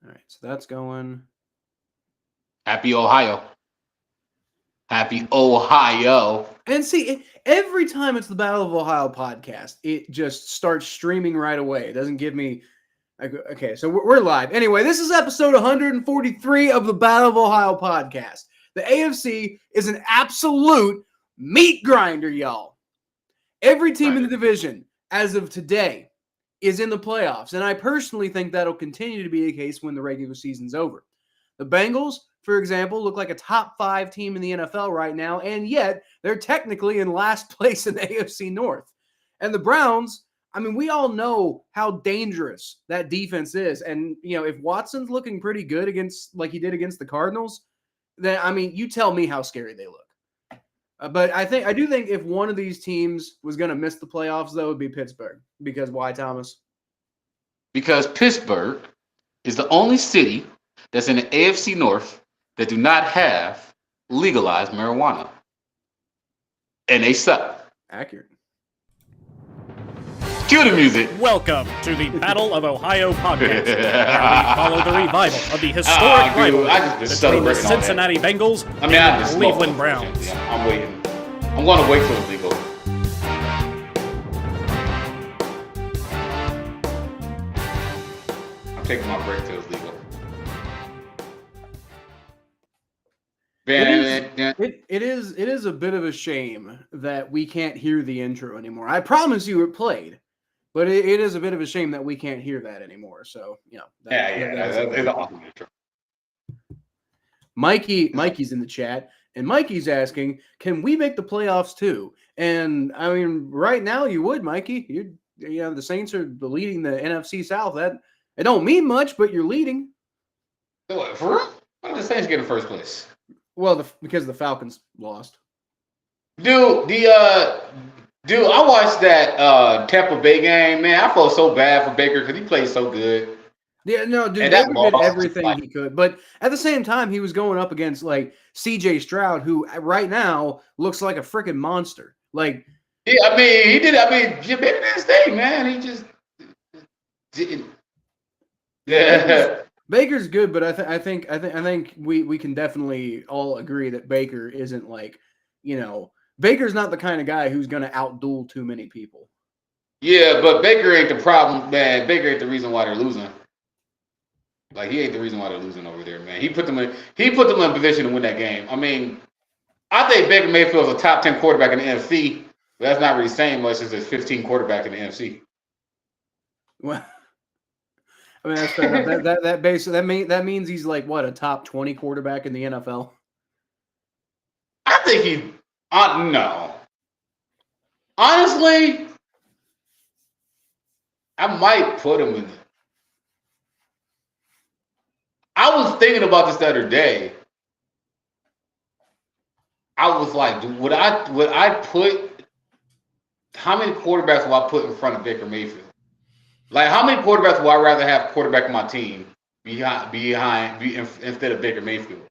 All right, so that's going. Happy Ohio. Happy Ohio. And see, every time it's the Battle of Ohio podcast, it just starts streaming right away. It doesn't give me. Okay, so we're live. Anyway, this is episode 143 of the Battle of Ohio podcast. The AFC is an absolute meat grinder, y'all. Every team in the division, as of today, is in the playoffs. And I personally think that'll continue to be the case when the regular season's over. The Bengals, for example, look like a top 5 team in the NFL right now, and yet they're technically in last place in the AFC North. And the Browns, I mean, we all know how dangerous that defense is. And, you know, if Watson's looking pretty good against, like he did against the Cardinals, then, I mean, you tell me how scary they look. But I do think if one of these teams was going to miss the playoffs, though, it would be Pittsburgh. Because why, Thomas? Because Pittsburgh is the only city that's in the AFC North that do not have legalized marijuana. And they suck. Accurate. Cue the music. Welcome to the Battle of Ohio podcast, where we follow the revival of the historic rivalry between the Cincinnati Bengals and the Cleveland Browns. I'm waiting. I'm going to wait till it's legal. I'm taking my break till it's legal. It is a bit of a shame that we can't hear the intro anymore. I promise you it played. But it is a bit of a shame that we can't hear that anymore. So, you know. That's an awesome intro. Mikey's in the chat, and Mikey's asking, can we make the playoffs too? And, I mean, right now you would, Mikey. You know, the Saints are leading the NFC South. That it don't mean much, but you're leading. For real? Why did the Saints get in first place? Well, because the Falcons lost. Dude, I watched that Tampa Bay game. Man, I felt so bad for Baker because he played so good. Yeah, no, dude, Baker did everything he could. But at the same time, he was going up against, like, C.J. Stroud, who right now looks like a freaking monster. Like, yeah, I mean, he did. I mean, Baker did his thing, man. He just didn't. Yeah. Baker's good, but I think we can definitely all agree that Baker isn't like, you know, Baker's not the kind of guy who's going to outduel too many people. Yeah, but Baker ain't the problem, man. Baker ain't the reason why they're losing. Like, he ain't the reason why they're losing over there, man. He put them in a position to win that game. I mean, I think Baker Mayfield's a top 10 quarterback in the NFC, but that's not really saying much since there's 15 quarterback in the NFC. Well, I mean, that's fair enough. That means he's like what, a top 20 quarterback in the NFL? I think he's no. Honestly, I might put him in. I was thinking about this the other day. I was like, would I put how many quarterbacks will I put in front of Baker Mayfield? Like, how many quarterbacks would I rather have quarterback in my team instead of Baker Mayfield?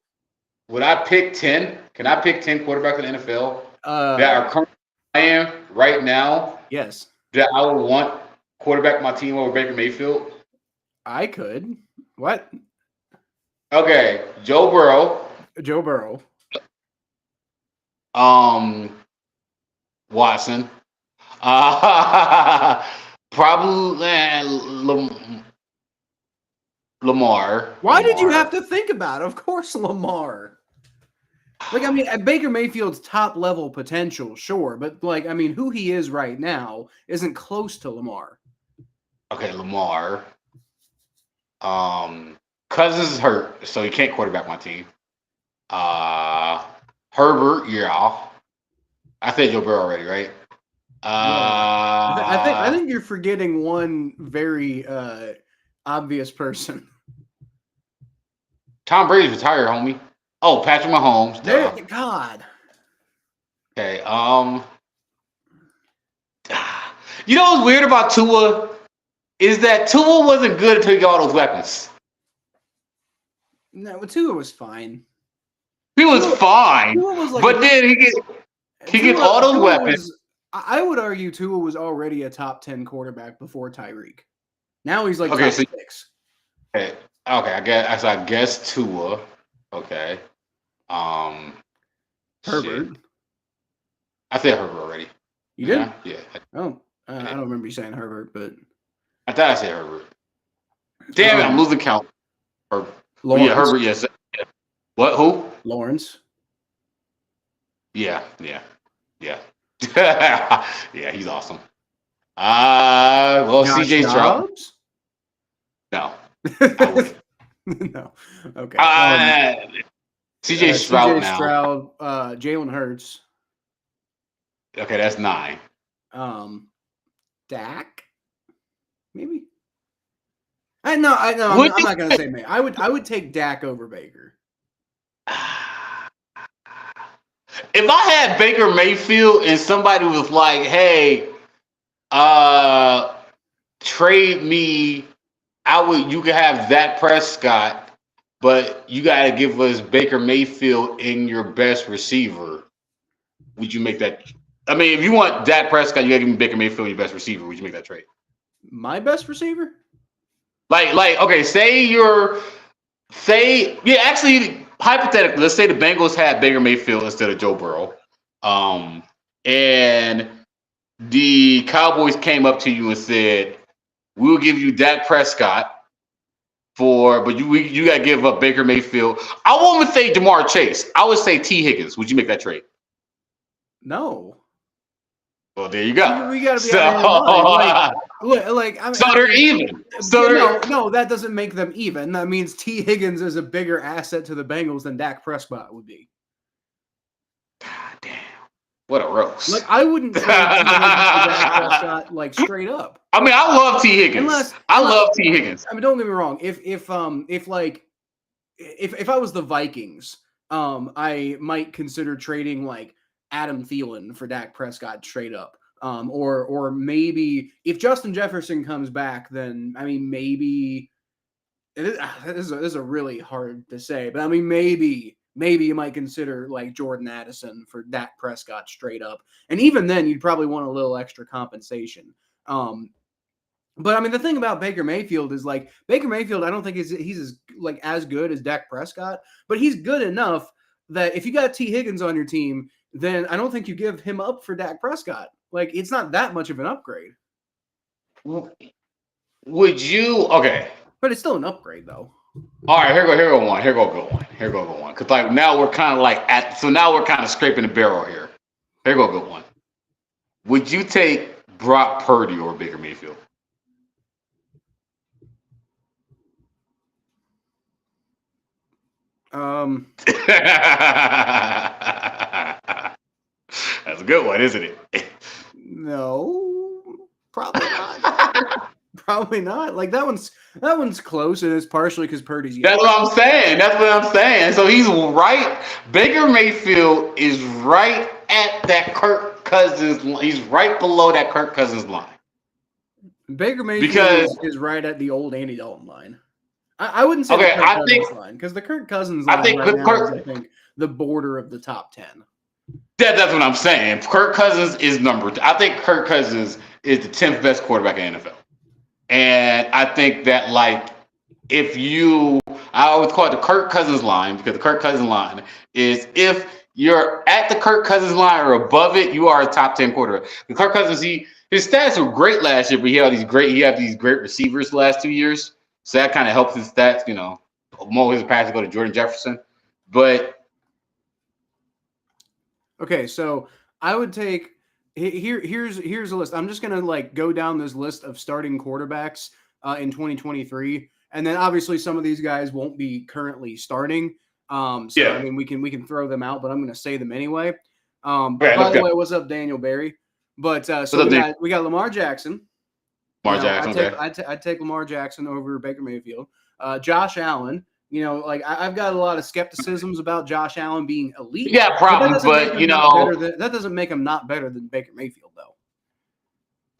Would I pick 10? Can I pick 10 quarterbacks in the NFL that are currently playing right now? Yes. That I would want quarterback my team over Baker Mayfield? I could. What? Okay, Joe Burrow. Watson. Probably Lamar. Why did you have to think about it? Of course, Lamar. Like, I mean, at Baker Mayfield's top level potential, sure, but like, I mean, who he is right now isn't close to Lamar. Okay, Lamar. Cousins is hurt, so he can't quarterback my team. Herbert, yeah. I said Joe Burrow already, right? I think you're forgetting one very obvious person. Tom Brady's retired, homie. Oh, Patrick Mahomes. God. Okay. You know what's weird about Tua is that Tua wasn't good until he got all those weapons. No, Tua was fine. He was fine, but then he gets all those weapons. I would argue Tua was already a top 10 quarterback before Tyreek. Now he's like top 6. Okay. Okay, I guess Tua. Okay. Shit. Herbert. I said Herbert already. You did? Yeah. Oh, I don't remember you saying Herbert, but I thought I said Herbert. Damn it, I'm losing count. Herbert. Lawrence. Yeah, Herbert. Yes. What? Who? Lawrence. Yeah. Yeah, he's awesome. Well, Josh CJ Stroud. Dobbs? No, I wouldn't. No. Okay. CJ Stroud CJ now. Stroud, Jalen Hurts. Okay, that's 9. Dak? Maybe. I'm not gonna say maybe. I would take Dak over Baker. If I had Baker Mayfield and somebody was like, "Hey, trade me," you could have Dak Prescott, but you got to give us Baker Mayfield in your best receiver. Would you make that? I mean, if you want Dak Prescott, you got to give me Baker Mayfield your best receiver. Would you make that trade? My best receiver? Okay, actually, hypothetically, let's say the Bengals had Baker Mayfield instead of Joe Burrow, and the Cowboys came up to you and said, "We'll give you Dak Prescott but you got to give up Baker Mayfield." I won't even say Jamar Chase. I would say T. Higgins. Would you make that trade? No. Well, there you go. We got to be out of so they're even. No, that doesn't make them even. That means T. Higgins is a bigger asset to the Bengals than Dak Prescott would be. God damn. What a roast. Like, I wouldn't trade T. Higgins for Dak Prescott, like, straight up. I mean, I love T. Higgins. I love T. Higgins. I mean, don't get me wrong. If I was the Vikings, I might consider trading like Adam Thielen for Dak Prescott straight up. Or maybe if Justin Jefferson comes back, then I mean maybe this is a really hard to say, but I mean maybe you might consider like Jordan Addison for Dak Prescott straight up, and even then you'd probably want a little extra compensation. But I mean the thing about Baker Mayfield is like Baker Mayfield, I don't think he's as good as Dak Prescott, but he's good enough that if you got T. Higgins on your team, then I don't think you give him up for Dak Prescott. Like, it's not that much of an upgrade. Would you? Okay. But it's still an upgrade, though. All right, here go good one. Because like now we're kind of scraping the barrel here. Here go good one. Would you take Brock Purdy or Baker Mayfield? That's a good one, isn't it? No, probably not. Probably not. Like that one's close, and it's partially because Purdy's young. That's what I'm saying. So he's right. Baker Mayfield is right at that Kirk Cousins. He's right below that Kirk Cousins line. Baker Mayfield is right at the old Andy Dalton line. I wouldn't say the Kirk Cousins line because the Kirk Cousins line is the border of the top 10. That's what I'm saying. Kirk Cousins is I think Kirk Cousins is the 10th best quarterback in the NFL. And I think that, like, I always call it the Kirk Cousins line, because the Kirk Cousins line is if you're at the Kirk Cousins line or above it, you are a top 10 quarterback. The Kirk Cousins, his stats were great last year, but he had these great receivers the last 2 years. So that kind of helps his stats, more his pass to go to Jordan Jefferson. But okay, so I would take here's a list. I'm just gonna go down this list of starting quarterbacks in 2023, and then obviously some of these guys won't be currently starting. I mean we can throw them out, but I'm gonna say them anyway. By the way, what's up, Daniel Barry? But we got Lamar Jackson. I'd take Lamar Jackson over Baker Mayfield. Josh Allen. I've got a lot of skepticisms about Josh Allen being elite. Yeah, problems, but that doesn't make him not better than Baker Mayfield, though.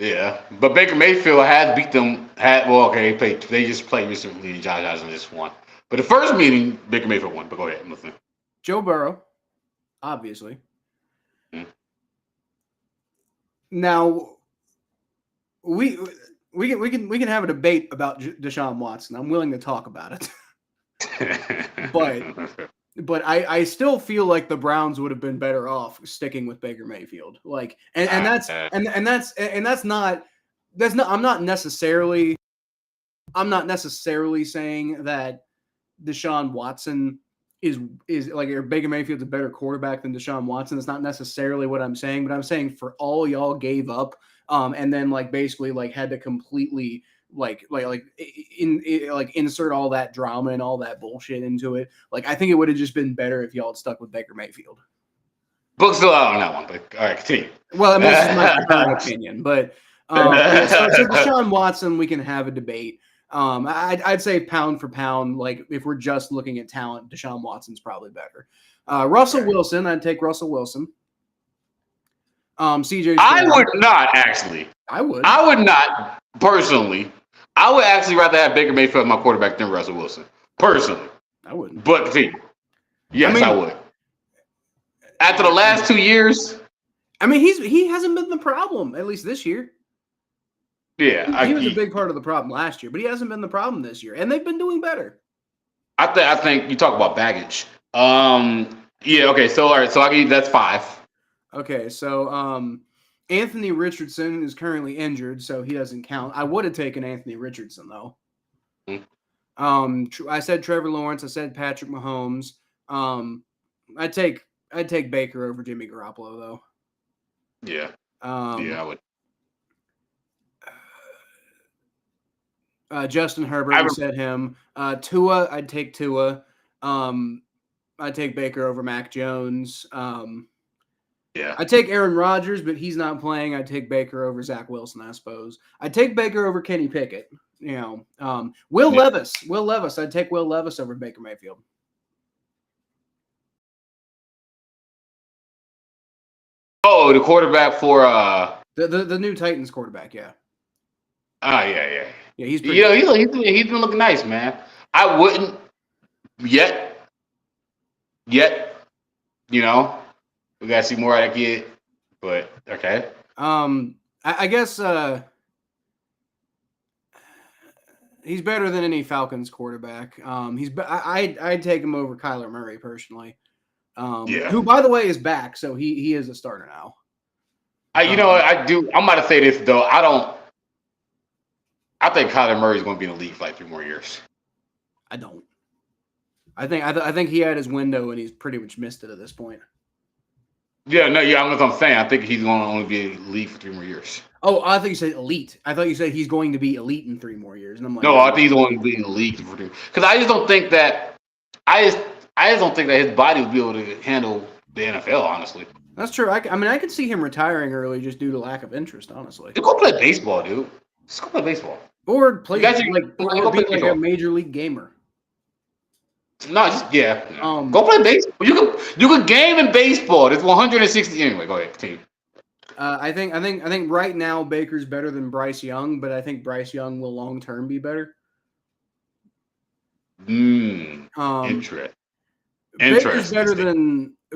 Yeah, but Baker Mayfield has beat them. They just played recently. Josh Allen just won. But the first meeting, Baker Mayfield won. But go ahead, I'm listening. Joe Burrow, obviously. Mm-hmm. Now, we can have a debate about Deshaun Watson. I'm willing to talk about it. But I still feel like the Browns would have been better off sticking with Baker Mayfield. Like, and that's not I'm not necessarily saying that Deshaun Watson is like, or Baker Mayfield's a better quarterback than Deshaun Watson. That's not necessarily what I'm saying, but I'm saying for all y'all gave up, and then like basically like had to completely insert all that drama and all that bullshit into it. Like, I think it would have just been better if y'all had stuck with Baker Mayfield. Book's still out on that one, but all right, continue. Well, I mean, this is my current opinion, but yeah, so Deshaun Watson, we can have a debate. I'd say pound for pound, like if we're just looking at talent, Deshaun Watson's probably better. Russell Wilson, I'd take Russell Wilson. CJ. I would not actually. I would not personally. I would actually rather have Baker Mayfield as my quarterback than Russell Wilson. Personally, I wouldn't. But continue. Yes, I would. After the last 2 years, I mean, he hasn't been the problem, at least this year. Yeah, he was a big part of the problem last year, but he hasn't been the problem this year, and they've been doing better. I think you talk about baggage. Yeah. Okay. So all right. So I give you that's 5. Okay. So Anthony Richardson is currently injured, so he doesn't count. I would have taken Anthony Richardson though. I said Trevor Lawrence. I said Patrick Mahomes. I'd take Baker over Jimmy Garoppolo though. Yeah. Yeah, I would. Justin Herbert, we said him. Tua, I'd take Tua. I'd take Baker over Mac Jones. Yeah. I'd take Aaron Rodgers, but he's not playing. I'd take Baker over Zach Wilson, I suppose. I'd take Baker over Kenny Pickett. Will Levis. I'd take Will Levis over Baker Mayfield. Oh, the quarterback for the new Titans quarterback, yeah. Yeah. Yeah, he's pretty he's been looking nice, man. I wouldn't yet. We gotta see more out of that kid. But okay. I guess he's better than any Falcons quarterback. I'd take him over Kyler Murray personally. Who, by the way, is back, so he is a starter now. I do. I'm about to say this though. I think Kyler Murray's going to be in the league for like 3 more years. I don't. I think he had his window and he's pretty much missed it at this point. I'm what I'm saying. I think he's going to only be in the league for 3 more years. Oh, I thought you said elite. I thought you said he's going to be elite in 3 more years, and I'm like, no, I think he's going to be in the league for 3. Because I just don't think that. I just don't think that his body would be able to handle the NFL. Honestly, that's true. I could see him retiring early just due to lack of interest. Honestly, go play baseball, dude. Just go play baseball. Or play be like a major league gamer. No, go play baseball. You can game in baseball. It's 160 anyway. Go ahead, continue. I think right now Baker's better than Bryce Young, but I think Bryce Young will long term be better. Interesting.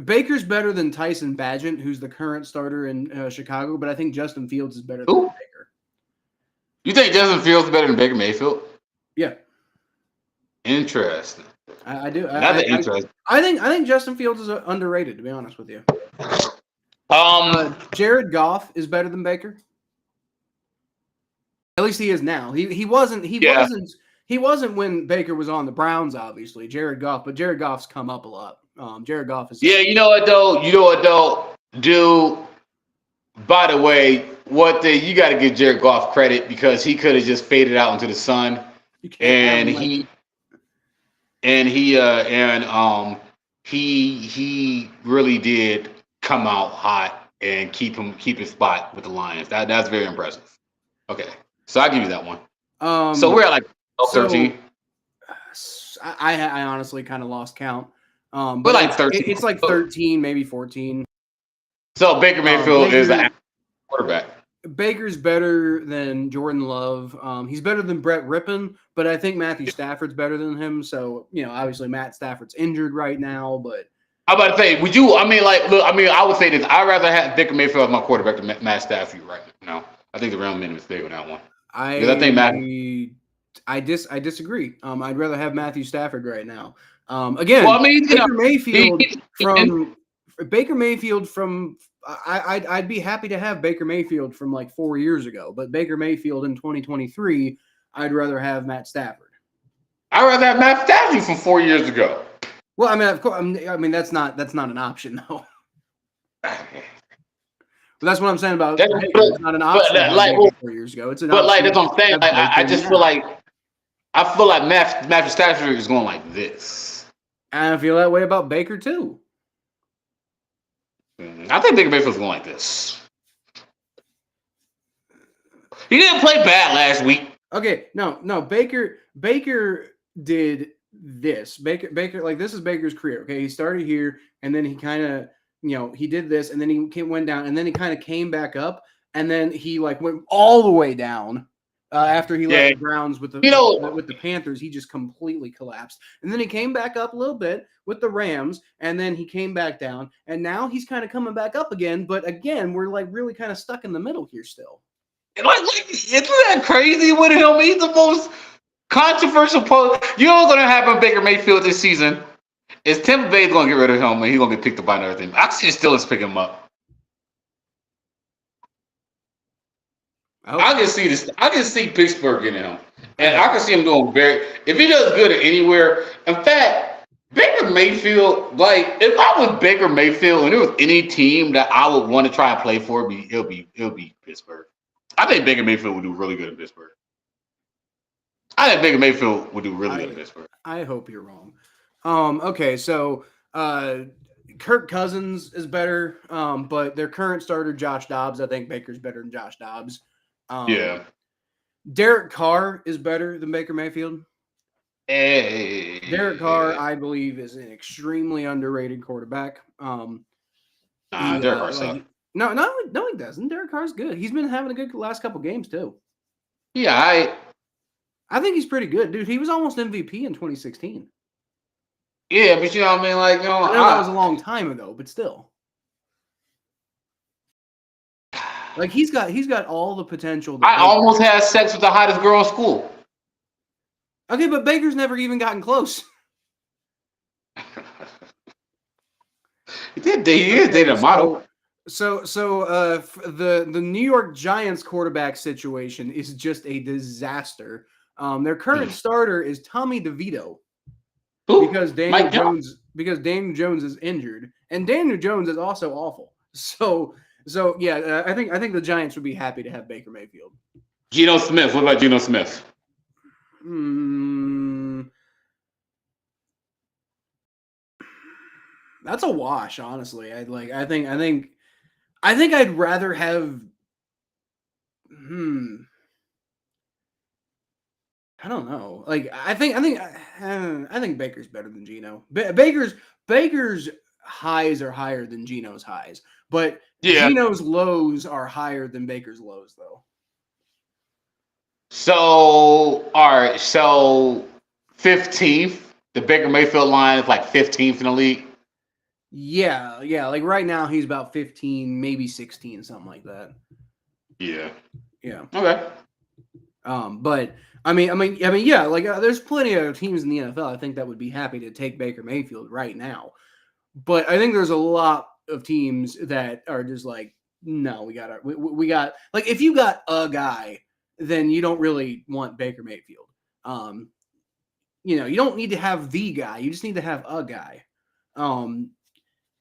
Baker's better than Tyson Bagent, who's the current starter in Chicago, but I think Justin Fields is better than Baker. You think Justin Fields is better than Baker Mayfield? Yeah. Interesting. I do. Interesting. I think Justin Fields is underrated, to be honest with you. Jared Goff is better than Baker. At least he is now. He wasn't when Baker was on the Browns, obviously. Jared Goff's come up a lot. Jared Goff is. Yeah, you know what though, dude. By the way, you got to give Jared Goff credit because he could have just faded out into the sun, he really did come out hot and keep his spot with the Lions. That's very impressive. Okay, so I'll give you that one. So we're at like 13. I honestly kind of lost count. But we're like 13. It's like 13, maybe 14. So Baker Mayfield is a quarterback. Baker's better than Jordan Love. He's better than Brett Rippon, but I think Matthew Stafford's better than him. So, obviously Matt Stafford's injured right now, but I'm about to say, I would say this. I'd rather have Baker Mayfield as my quarterback than Matt Stafford right now. I think the round minimum is big on that one. Because I think I disagree. I'd rather have Matthew Stafford right now. Again, well, I mean, Baker Mayfield from I'd be happy to have Baker Mayfield from like 4 years ago, but Baker Mayfield in 2023, I'd rather have Matt Stafford. I'd rather have Matt Stafford from 4 years ago. Well, I mean, of course, I mean that's not an option though. But that's what I'm saying about Baker. It's not an option. Like 4 years ago, it's an option. But like that's what I'm saying. Like, I just feel like Matthew Stafford is going like this. And I feel that way about Baker too. I think Baker Mayfield's going like this. He didn't play bad last week. Okay, no. Baker did this. Baker, like this is Baker's career. Okay, he started here, and then he kind of, he did this, and then he went down, and then he kind of came back up, and then he like went all the way down. After he left the Browns with the Panthers, he just completely collapsed. And then he came back up a little bit with the Rams, and then he came back down. And now he's kind of coming back up again. But again, we're like really kind of stuck in the middle here still. Like isn't that crazy with him? He's the most controversial post. You know what's going to happen with Baker Mayfield this season? Is Tampa Bay's going to get rid of him, and he's going to get picked up by another team. I see Steelers pick him up. I can see this. I can see Pittsburgh getting him, and I can see him doing very. If he does good anywhere, in fact, Baker Mayfield. Like if I was Baker Mayfield, and there was any team that I would want to try and play for, it'll be Pittsburgh. I think Baker Mayfield would do really good in Pittsburgh. I think Baker Mayfield would do really good in Pittsburgh. I hope you're wrong. Okay, so Kirk Cousins is better, but their current starter Josh Dobbs. I think Baker's better than Josh Dobbs. Derek Carr is better than Baker Mayfield. Derek Carr, I believe, is an extremely underrated quarterback. Derek Carr sucks. No, he doesn't. Derek Carr's good. He's been having a good last couple games too. Yeah, I think he's pretty good, dude. He was almost MVP in 2016. Yeah, but you know what I mean? Like, I know that was a long time ago, but still. Like he's got all the potential. I almost had sex with the hottest girl in school. Okay, but Baker's never even gotten close. He is dating a model. So the New York Giants quarterback situation is just a disaster. Their current starter is Tommy DeVito. Because Daniel Jones is injured, and Daniel Jones is also awful. So yeah, I think the Giants would be happy to have Baker Mayfield. Geno Smith. What about Geno Smith? That's a wash, honestly. I think I'd rather have. I don't know. Like I think Baker's better than Geno. Baker's highs are higher than Geno's highs, but Geno's lows are higher than Baker's lows, though. So all right, so 15th, the Baker Mayfield line is like 15th in the league. Yeah. Like right now, he's about 15, maybe 16, something like that. Yeah. Okay. But I mean, yeah. Like there's plenty of teams in the NFL I think that would be happy to take Baker Mayfield right now. But I think there's a lot of teams that are just like, no, we got like if you got a guy, then you don't really want Baker Mayfield. You don't need to have the guy. You just need to have a guy. And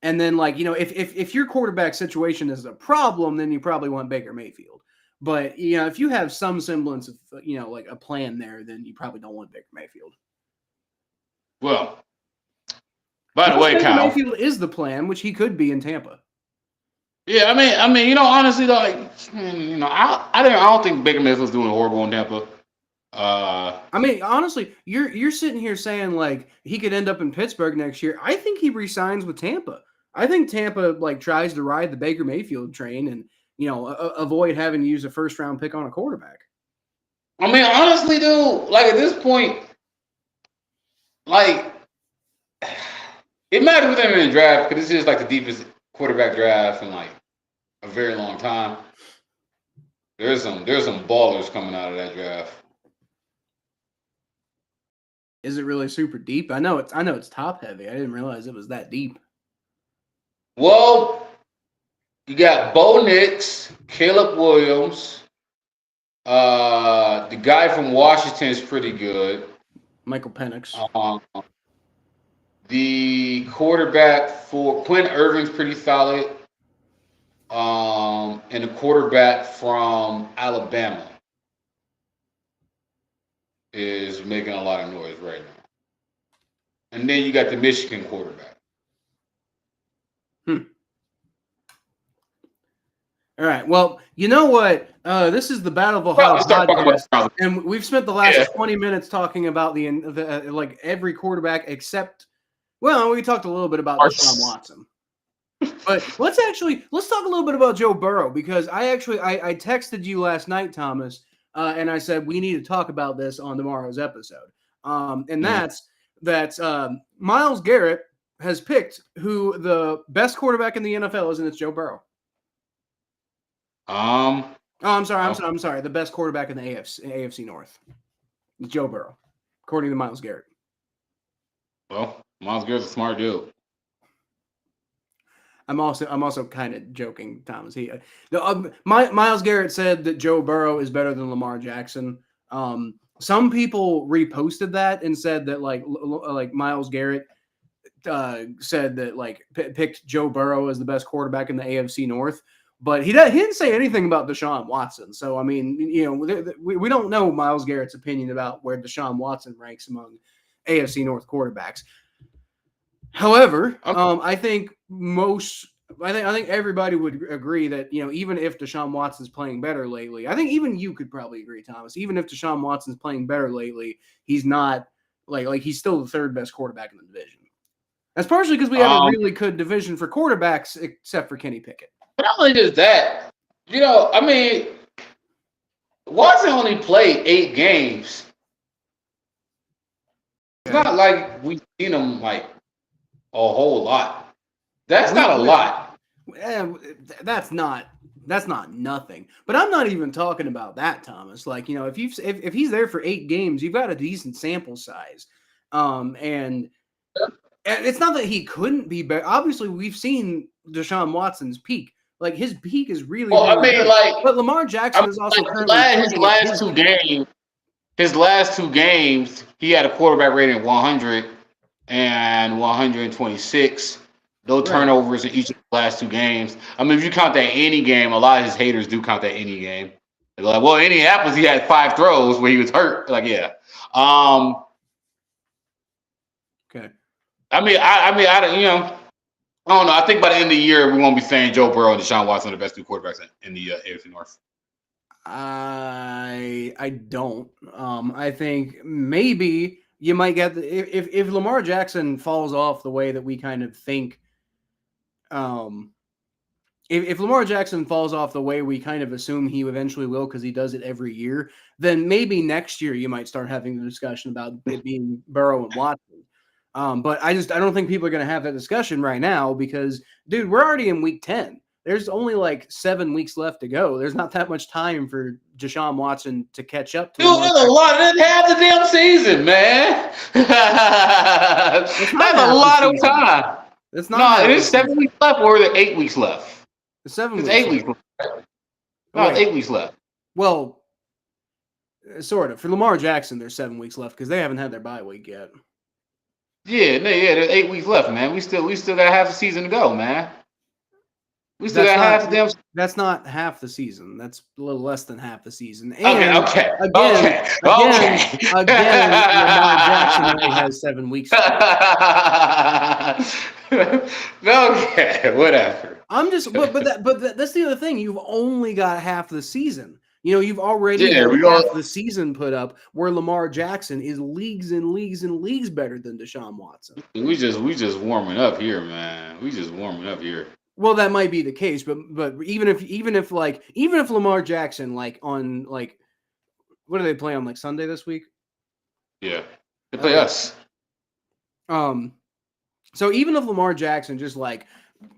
then like, if your quarterback situation is a problem, then you probably want Baker Mayfield. But, if you have some semblance of, like a plan there, then you probably don't want Baker Mayfield. Well, by the way, Kyle, Mayfield is the plan, which he could be in Tampa. Yeah, I mean, honestly, though, like, I don't think Baker Mayfield's doing horrible in Tampa. I mean, honestly, you're sitting here saying like he could end up in Pittsburgh next year. I think he resigns with Tampa. I think Tampa like tries to ride the Baker Mayfield train and avoid having to use a first round pick on a quarterback. I mean, honestly, dude, like at this point, like it matters with them in the draft because this is like the deepest quarterback draft in like a very long time. There's some ballers coming out of that draft. Is it really super deep? I know it's top heavy. I didn't realize it was that deep. Well, you got Bo Nix, Caleb Williams. The guy from Washington is pretty good. Michael Penix. The quarterback for Quinn Irving's pretty solid. And the quarterback from Alabama is making a lot of noise right now. And then you got the Michigan quarterback. All right. Well, you know what? This is the Battle of Ohio podcast, and we've spent the last 20 minutes talking about the like every quarterback except. Well, we talked a little bit about Deshaun Watson, but let's talk a little bit about Joe Burrow, because I texted you last night, Thomas, and I said we need to talk about this on tomorrow's episode, and that's Myles Garrett has picked who the best quarterback in the NFL is, and it's Joe Burrow. I'm sorry. The best quarterback in the AFC North is Joe Burrow, according to Myles Garrett. Well, Myles Garrett's a smart dude. I'm also kind of joking, Thomas. Myles Garrett said that Joe Burrow is better than Lamar Jackson. Some people reposted that and said that like Myles Garrett said that like picked Joe Burrow as the best quarterback in the AFC North. But he didn't say anything about Deshaun Watson. So, I mean, we don't know Myles Garrett's opinion about where Deshaun Watson ranks among AFC North quarterbacks. However, I think everybody would agree that, even if Deshaun Watson's playing better lately, I think even you could probably agree, Thomas, even if Deshaun Watson's playing better lately, he's not like he's still the third best quarterback in the division. That's partially because we have a really good division for quarterbacks, except for Kenny Pickett. Not only just that, Watson only played 8 games. It's not like we've seen him like a whole lot. That's not a lot. That's not nothing. But I'm not even talking about that, Thomas. Like, if he's there for 8 games, you've got a decent sample size. And it's not that he couldn't be better. Obviously, we've seen Deshaun Watson's peak. Like, his peak is really. Well, really good. But Lamar Jackson is also currently his last two games, he had a quarterback rating of 100 and 126. No turnovers in each of the last 2 games. I mean, if you count that any game, a lot of his haters do count that any game. They're like, well, Indianapolis, he had 5 throws where he was hurt. Like, yeah. Okay. I don't know. I think by the end of the year, we won't be saying Joe Burrow and Deshaun Watson are the best 2 quarterbacks in the AFC North. I don't. I think maybe you might get if Lamar Jackson falls off the way that we kind of think. If Lamar Jackson falls off the way we kind of assume he eventually will, because he does it every year, then maybe next year you might start having the discussion about it being Burrow and Watson. But I don't think people are going to have that discussion right now because, dude, we're already in week 10. There's only like 7 weeks left to go. There's not that much time for Deshaun Watson to catch up to. Dude, that's a lot. That's half the damn season, man. That's a lot of time. It's not. No, it is 7 weeks left, or is it 8 weeks left? It's 7 weeks. It's 8 weeks left. No, it's 8 weeks left. Well, sort of. For Lamar Jackson, there's 7 weeks left because they haven't had their bye week yet. Yeah, there's 8 weeks left, man. We still got half the season to go, man. We still got half the damn. That's not half the season. That's a little less than half the season. And Again, Lamar Jackson only has 7 weeks. Okay, whatever. But that's the other thing. You've only got half the season. You've already half the season put up where Lamar Jackson is leagues and leagues and leagues better than Deshaun Watson. We just warming up here, man. We just warming up here. Well, that might be the case, but even if Lamar Jackson on what do they play on Sunday this week? Yeah, they play us. So even if Lamar Jackson just like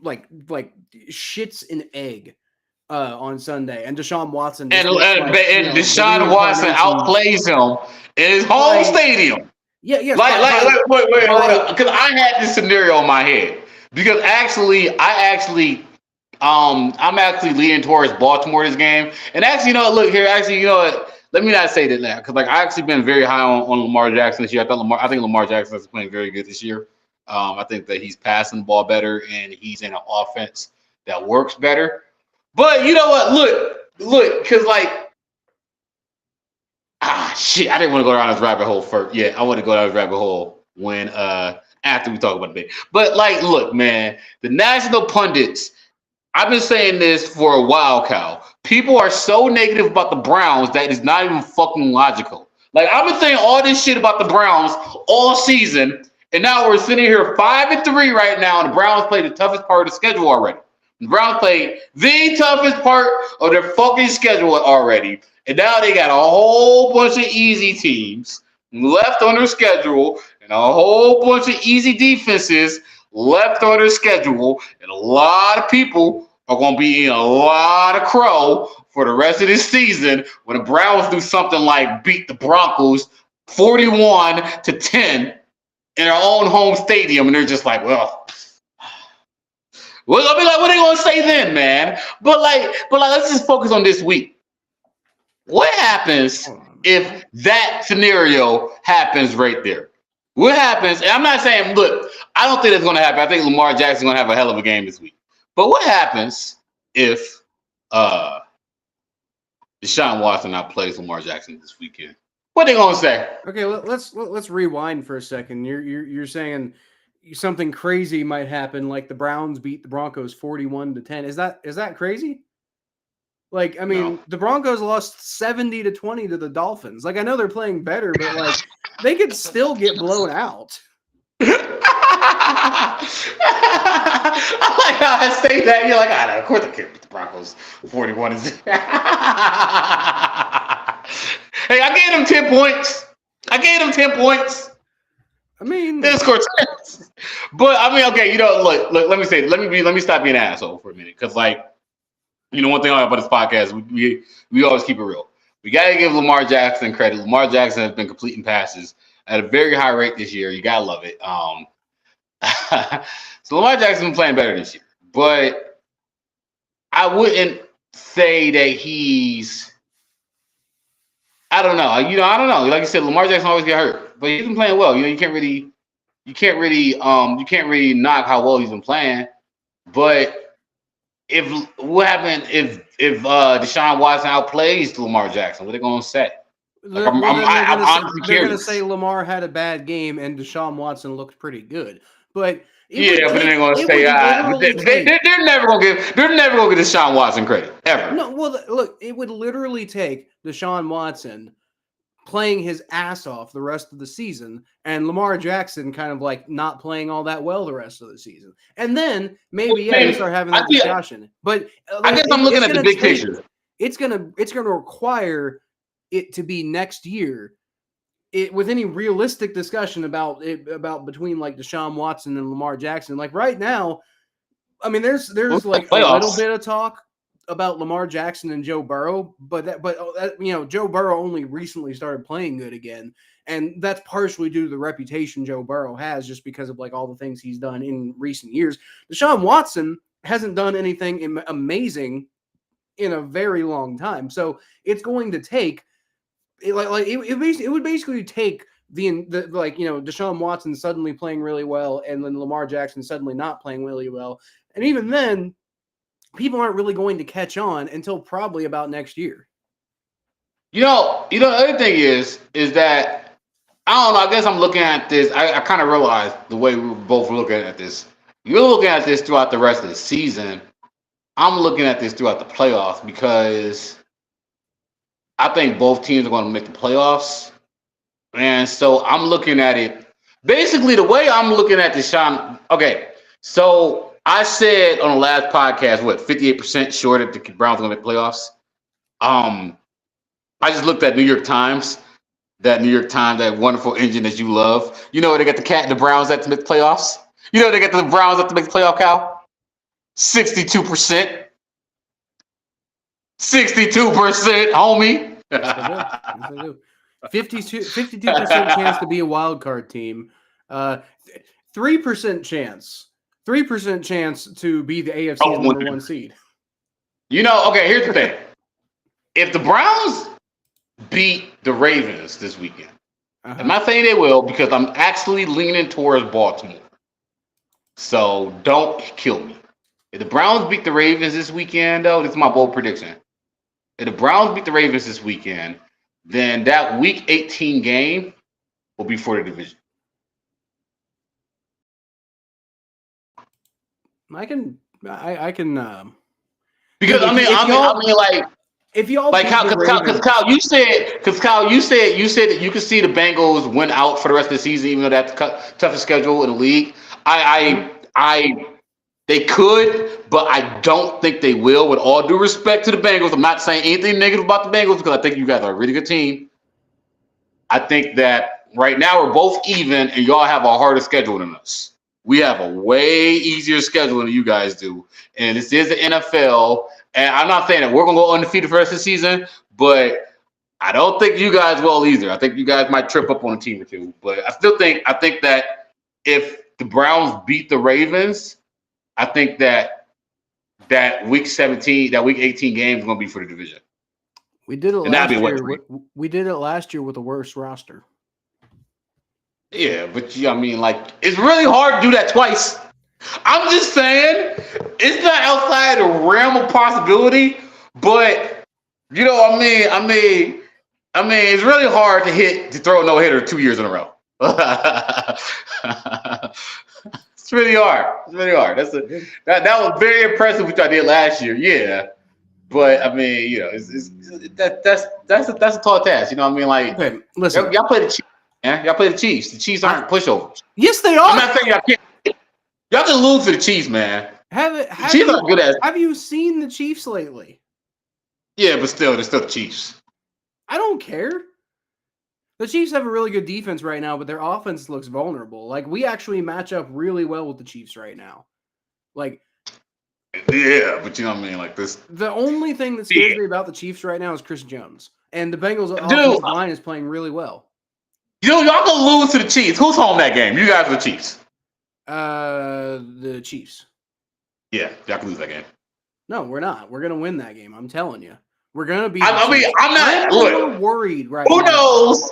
shits an egg on Sunday, and Deshaun Watson and Deshaun Watson outplays him in his home stadium. Yeah, wait, because I had this scenario in my head. Because I'm actually leaning towards Baltimore this game. And actually, let me not say that now, because I actually been very high on Lamar Jackson this year. I think Lamar Jackson is playing very good this year. I think that he's passing the ball better and he's in an offense that works better. But you know what? Look, because shit, I didn't want to go down this rabbit hole first. Yeah, I want to go down this rabbit hole when after we talk about the big. But look, man, the national pundits. I've been saying this for a while, Cal. People are so negative about the Browns that it's not even fucking logical. I've been saying all this shit about the Browns all season, and now we're sitting here 5-3 right now, and the Browns play the toughest part of the schedule already. The Browns played the toughest part of their fucking schedule already, and now they got a whole bunch of easy teams left on their schedule and a whole bunch of easy defenses left on their schedule, and a lot of people are going to be eating a lot of crow for the rest of this season when the Browns do something like beat the Broncos 41-10 in their own home stadium, and they're just like, well, I'll be like, what are they going to say then, man? But let's just focus on this week. What happens if that scenario happens right there? What happens? And I'm not saying, look, I don't think that's going to happen. I think Lamar Jackson's going to have a hell of a game this week. But what happens if Deshaun Watson outplays Lamar Jackson this weekend? What are they going to say? Okay, let's rewind for a second. You're saying something crazy might happen, like the Browns beat the Broncos 41-10. Is that crazy? No. The Broncos lost 70-20 to the Dolphins. I know they're playing better, but they could still get blown out. I like how I say that. You're like, of course I can't beat the Broncos 41. Hey, I gave them 10 points. They scored 10. But okay, look, let me stop being an asshole for a minute, because one thing about this podcast, we always keep it real. We got to give Lamar Jackson credit. Lamar Jackson has been completing passes at a very high rate this year. You got to love it. So Lamar Jackson's been playing better this year. But I wouldn't say that he's – I don't know. I don't know. Like I said, Lamar Jackson always get hurt. But he's been playing well. You can't really knock how well he's been playing. But what happened if Deshaun Watson outplays Lamar Jackson? What are they gonna say? They're gonna say Lamar had a bad game and Deshaun Watson looked pretty good. But they're gonna say they're never gonna give Deshaun Watson credit ever. No, well, look, it would literally take Deshaun Watson playing his ass off the rest of the season, and Lamar Jackson kind of not playing all that well the rest of the season. And then maybe you start having that discussion. But I guess I'm looking at the big picture. It's gonna require it to be next year. With any realistic discussion about between Deshaun Watson and Lamar Jackson. Right now, there's a little bit of talk about Lamar Jackson and Joe Burrow, but Joe Burrow only recently started playing good again, and that's partially due to the reputation Joe Burrow has, just because of all the things he's done in recent years. Deshaun Watson hasn't done anything amazing in a very long time, so it's going to take it would basically take Deshaun Watson suddenly playing really well, and then Lamar Jackson suddenly not playing really well, and even then, people aren't really going to catch on until probably about next year. The other thing is that, I don't know, I guess I'm looking at this. I kind of realized the way we were both looking at this. You're looking at this throughout the rest of the season. I'm looking at this throughout the playoffs, because I think both teams are going to make the playoffs. And so I'm looking at it. Basically, the way I'm looking at Deshaun. Okay, so I said on the last podcast, 58% sure that the Browns are going to make playoffs. I just looked at New York Times, that wonderful engine that you love. You know where they got the Browns at to make the playoffs? You know where they got the Browns at to make the playoff, Cal? 62%. 62%, homie. Yes, they do. 52% chance to be a wild card team. 3% chance. 3% chance to be the AFC's number one seed. Okay, here's the thing. If the Browns beat the Ravens this weekend, I'm not saying they will because I'm actually leaning towards Baltimore. So don't kill me. If the Browns beat the Ravens this weekend, though, this is my bold prediction. If the Browns beat the Ravens this weekend, then that Week 18 game will be for the division. I can. Because if y'all like Kyle, you said that you could see the Bengals win out for the rest of the season, even though that's the toughest schedule in the league. They could, but I don't think they will. With all due respect to the Bengals, I'm not saying anything negative about the Bengals because I think you guys are a really good team. I think that right now we're both even, and y'all have a harder schedule than us. We have a way easier schedule than you guys do, and this is the NFL. And I'm not saying that we're gonna go undefeated for the rest of the season, but I don't think you guys will either. I think you guys might trip up on a team or two. But I think that if the Browns beat the Ravens, I think that Week 17, that Week 18 game is going to be for the division. We did it last year. We did it last year with a worse roster. Yeah, but it's really hard to do that twice. I'm just saying, it's not outside the realm of possibility, but you know what I mean? I mean, it's really hard to throw a no-hitter 2 years in a row. It's really hard. It's really hard. That was very impressive what I did last year. Yeah, but I mean, that's a tall task. You know what I mean? Like, okay, listen, y'all play the Chiefs. Yeah, y'all play the Chiefs. The Chiefs aren't pushovers. Yes, they are. I'm not saying y'all can't. Y'all can lose to the Chiefs, man. Chiefs aren't good at it. Have you seen the Chiefs lately? Yeah, but still, they're still the Chiefs. I don't care. The Chiefs have a really good defense right now, but their offense looks vulnerable. Like, we actually match up really well with the Chiefs right now. Like, yeah, but you know what I mean? Like this. The only thing that scares me about the Chiefs right now is Chris Jones. And the Bengals' offensive line is playing really well. Y'all gonna lose to the Chiefs. Who's home that game? You guys are the Chiefs. The Chiefs. Yeah, y'all can lose that game. No, we're not. We're gonna win that game. I'm telling you. We're gonna be. I'm not worried right now. Who knows?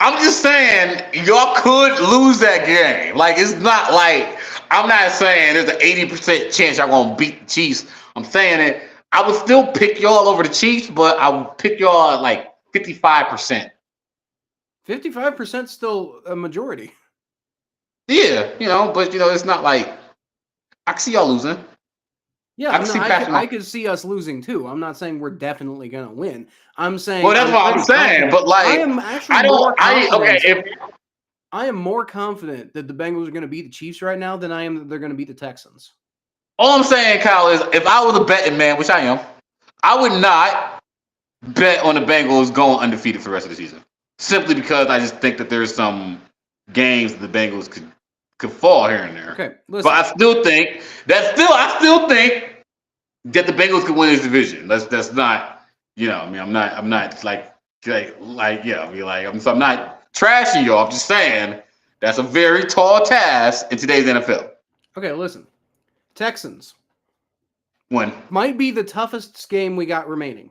I'm just saying y'all could lose that game. Like, it's not like I'm not saying there's an 80% chance y'all gonna beat the Chiefs. I'm saying that I would still pick y'all over the Chiefs, but I would pick y'all at like 55%. 55% still a majority. Yeah, but it's not like I can see y'all losing. Yeah, I could see us losing too. I'm not saying we're definitely gonna win. I'm saying. Well, that's what I'm saying. But like, I am more confident that the Bengals are going to beat the Chiefs right now than I am that they're going to beat the Texans. All I'm saying, Kyle, is if I was a betting man, which I am, I would not bet on the Bengals going undefeated for the rest of the season. Simply because I just think that there's some games that the Bengals could fall here and there. Okay, listen. But I still think that the Bengals could win this division. That's not, I'm not like I'm not trashing y'all. I'm just saying that's a very tall task in today's NFL. Okay, listen. Texans. When? Might be the toughest game we got remaining.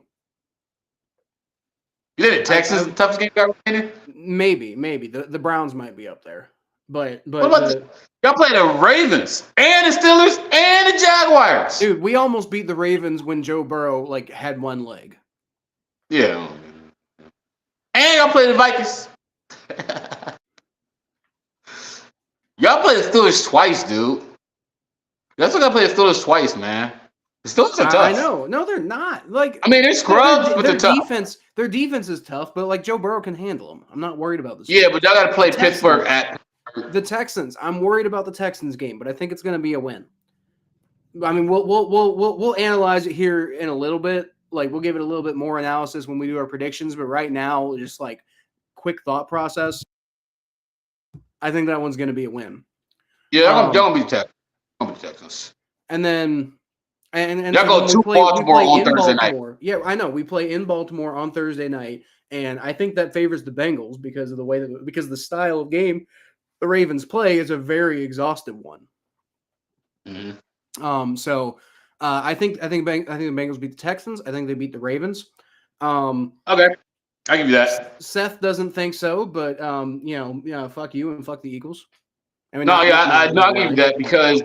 You think Texas is the toughest game you got remaining? Maybe. The Browns might be up there. But what about y'all play the Ravens and the Steelers and the Jaguars. Dude, we almost beat the Ravens when Joe Burrow had one leg. Yeah. And y'all play the Vikings. Y'all play the Steelers twice, dude. Y'all still gotta play the Steelers twice, man. The Steelers are tough. I know. No, they're not. They're scrubs, but they're tough. Their defense is tough, but Joe Burrow can handle them. I'm not worried about this. Yeah, but y'all gotta play Pittsburgh at the Texans. I'm worried about the Texans game, but I think it's gonna be a win. I mean, we'll analyze it here in a little bit. We'll give it a little bit more analysis when we do our predictions, but right now, just quick thought process. I think that one's gonna be a win. Yeah, y'all gonna be the Texans. And then And y'all go to Baltimore on Thursday night. Yeah, I know. We play in Baltimore on Thursday night, and I think that favors the Bengals because of the way because the style of game the Ravens play is a very exhaustive one. Mm-hmm. So I think the Bengals beat the Texans. I think they beat the Ravens. Okay, I give you that. Seth doesn't think so, but fuck you and fuck the Eagles. I mean, I'll give you that because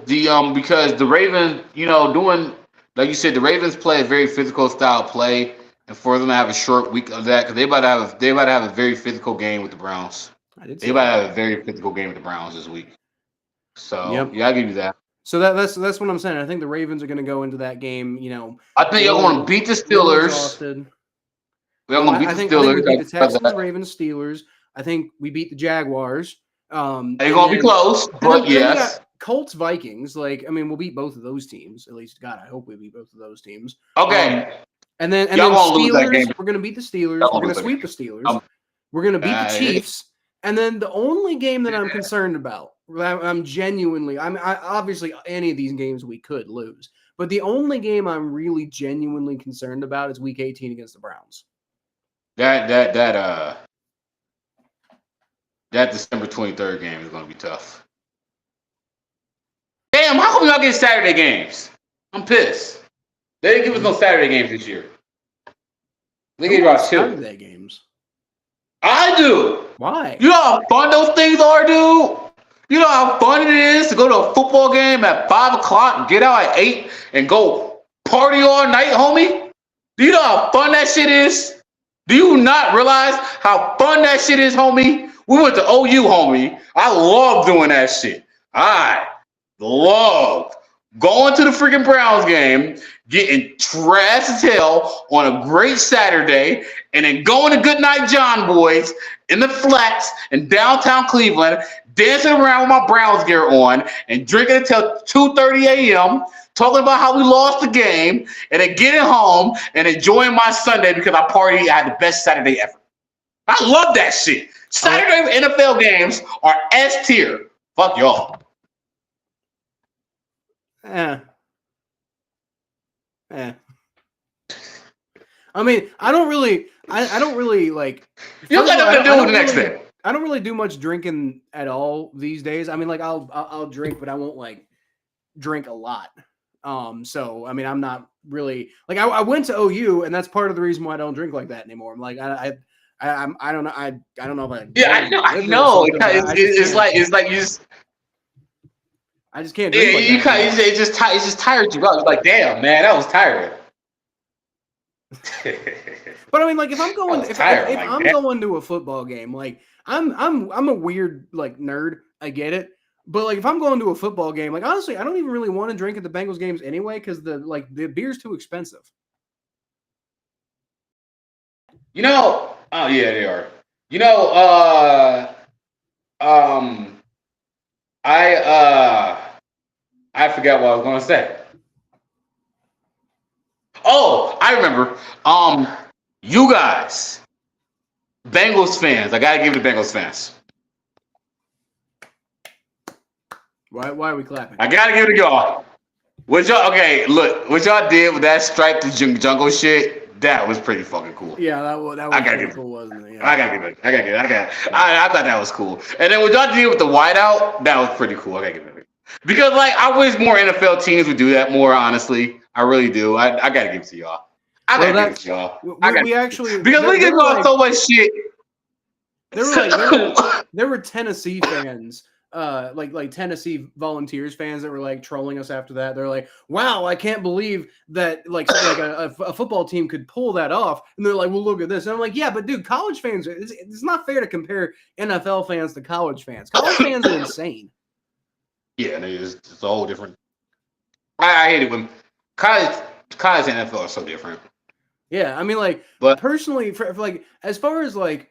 the Ravens, doing like you said, the Ravens play a very physical style play, and for them to have a short week of that because they about to have a very physical game with the Browns. They about to have a very physical game with the Browns this week. So yeah, I'll give you that. So that's what I'm saying. I think the Ravens are going to go into that game. I think you're going to beat the Steelers. We're going to beat the Steelers. I think we beat the Texans, Ravens, Steelers. I think we beat the Jaguars. They're going to be close, but yes. Colts, Vikings. We'll beat both of those teams. At least, God, I hope we beat both of those teams. Okay. And then Steelers. We're going to beat the Steelers. We're going to sweep the Steelers. We're going to beat the Chiefs. And then the only game that I'm concerned about, obviously any of these games we could lose, but the only game I'm really genuinely concerned about is Week 18 against the Browns. That December 23rd game is going to be tough. Damn, how come y'all get Saturday games? I'm pissed. They didn't give us no Saturday games this year. They gave us Saturday games. I do. Why? You know how fun those things are, dude? You know how fun it is to go to a football game at 5 o'clock and get out at 8 and go party all night, homie? Do you know how fun that shit is? Do you not realize how fun that shit is, homie? We went to OU, homie. I love doing that shit. I love going to the freaking Browns game, getting trash as hell on a great Saturday, and then going to Goodnight John Boys in the flats in downtown Cleveland, dancing around with my Browns gear on, and drinking until 2:30 a.m., talking about how we lost the game, and then getting home and enjoying my Sunday because I had the best Saturday ever. I love that shit. Saturday NFL games are S tier. Fuck y'all. I mean, I don't really like. You got nothing to do with the next day. I don't really do much drinking at all these days. I mean, like I'll drink, but I won't like drink a lot. So I mean, I'm not really like I went to OU, and that's part of the reason why I don't drink like that anymore. I'm like I don't know. I don't know if I. Yeah, I know. It's like you just. I just can't drink like that. It just tired you out. It's like, damn, man, that was tired. But I mean, like, if I'm going, if I'm going to a football game, like, I'm a weird like nerd. I get it, but like, if I'm going to a football game, like, honestly, I don't even really want to drink at the Bengals games anyway because the beer's too expensive. Oh yeah, they are. I forgot what I was going to say. Oh, I remember. You guys, Bengals fans. I gotta give it to Bengals fans. Why are we clapping? I gotta give it to y'all. What y'all did with that striped jungle shit, that was pretty fucking cool. Yeah, that was pretty cool, wasn't it? Yeah. I thought that was cool. And then what y'all did with the whiteout, that was pretty cool. I gotta give it. Because like I wish more NFL teams would do that more, honestly. I really do. I gotta give it to y'all. I gotta give it to y'all. Because we get off so much shit. There were Tennessee fans, like Tennessee Volunteers fans that were like trolling us after that. They're like, "Wow, I can't believe that like a football team could pull that off." And they're like, "Well, look at this." And I'm like, "Yeah, but dude, college fans, it's not fair to compare NFL fans to college fans. College fans are insane." Yeah, it's a whole different. I hate it when college and NFL are so different. Yeah, I mean, like, but personally, for like as far as like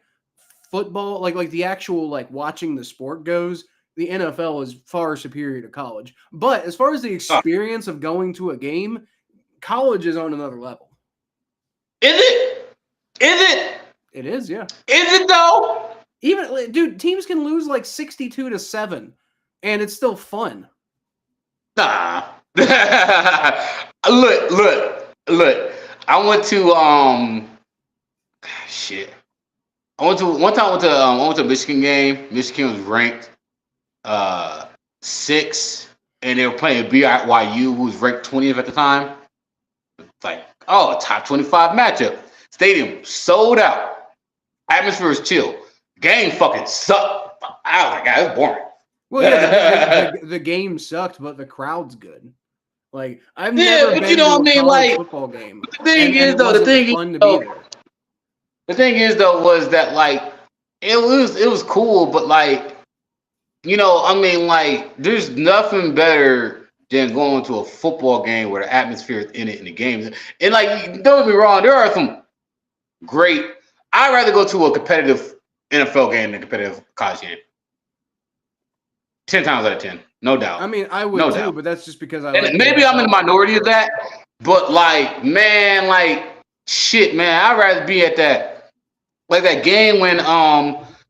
football, like the actual like watching the sport goes, the NFL is far superior to college. But as far as the experience of going to a game, college is on another level. Is it? It is, yeah. Is it though? Even dude, teams can lose like 62-7. And it's still fun. Nah. Look. I went to shit. I went to a Michigan game. Michigan was ranked 6, and they were playing BYU, who was ranked 20th at the time. It's like, a top 25 matchup. Stadium sold out. Atmosphere was chill. Game fucking sucked. I was like, God, it's boring. Well, yeah, the game sucked, but the crowd's good. Like, I've never been to a college football game. The thing is, though, was that, like, it was cool, but, like, there's nothing better than going to a football game where the atmosphere is in it in the game. And, like, don't get me wrong, there are some great. I'd rather go to a competitive NFL game than a competitive college game. 10 times out of 10, no doubt. I mean, I would too, but that's just because maybe I'm in the minority of that. But like, man, shit, man, I'd rather be at that game when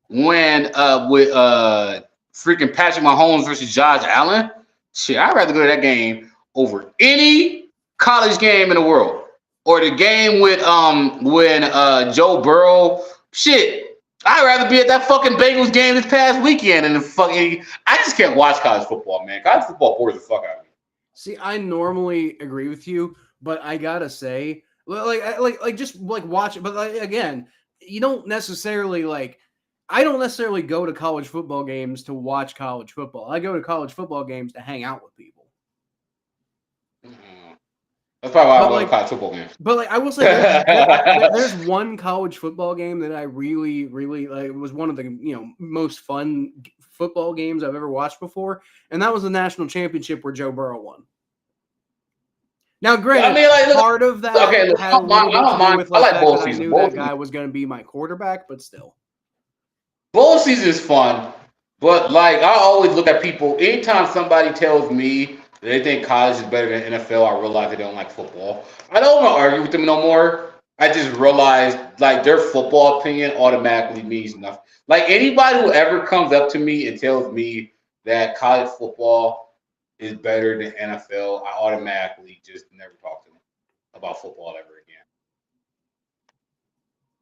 with freaking Patrick Mahomes versus Josh Allen. Shit, I'd rather go to that game over any college game in the world, or the game with when Joe Burrow. Shit. I'd rather be at that fucking Bengals game this past weekend than I just can't watch college football, man. College football bores the fuck out of me. See, I normally agree with you, but I gotta say, just watch it. But again, you don't necessarily I don't necessarily go to college football games to watch college football. I go to college football games to hang out with people. Mm-hmm. That's probably why I love college football games. But I will say, there's one college football game that I really, really It was one of the most fun football games I've ever watched before, and that was the national championship where Joe Burrow won. Now, granted, part of that had a little bit to do with the fact that I knew that guy was going to be my quarterback, but still. Bowl season is fun, but I always look at people. Anytime somebody tells me they think college is better than NFL, I realize they don't like football. I don't want to argue with them no more. I just realized their football opinion automatically means nothing. Anybody who ever comes up to me and tells me that college football is better than NFL, I automatically just never talk to them about football ever again.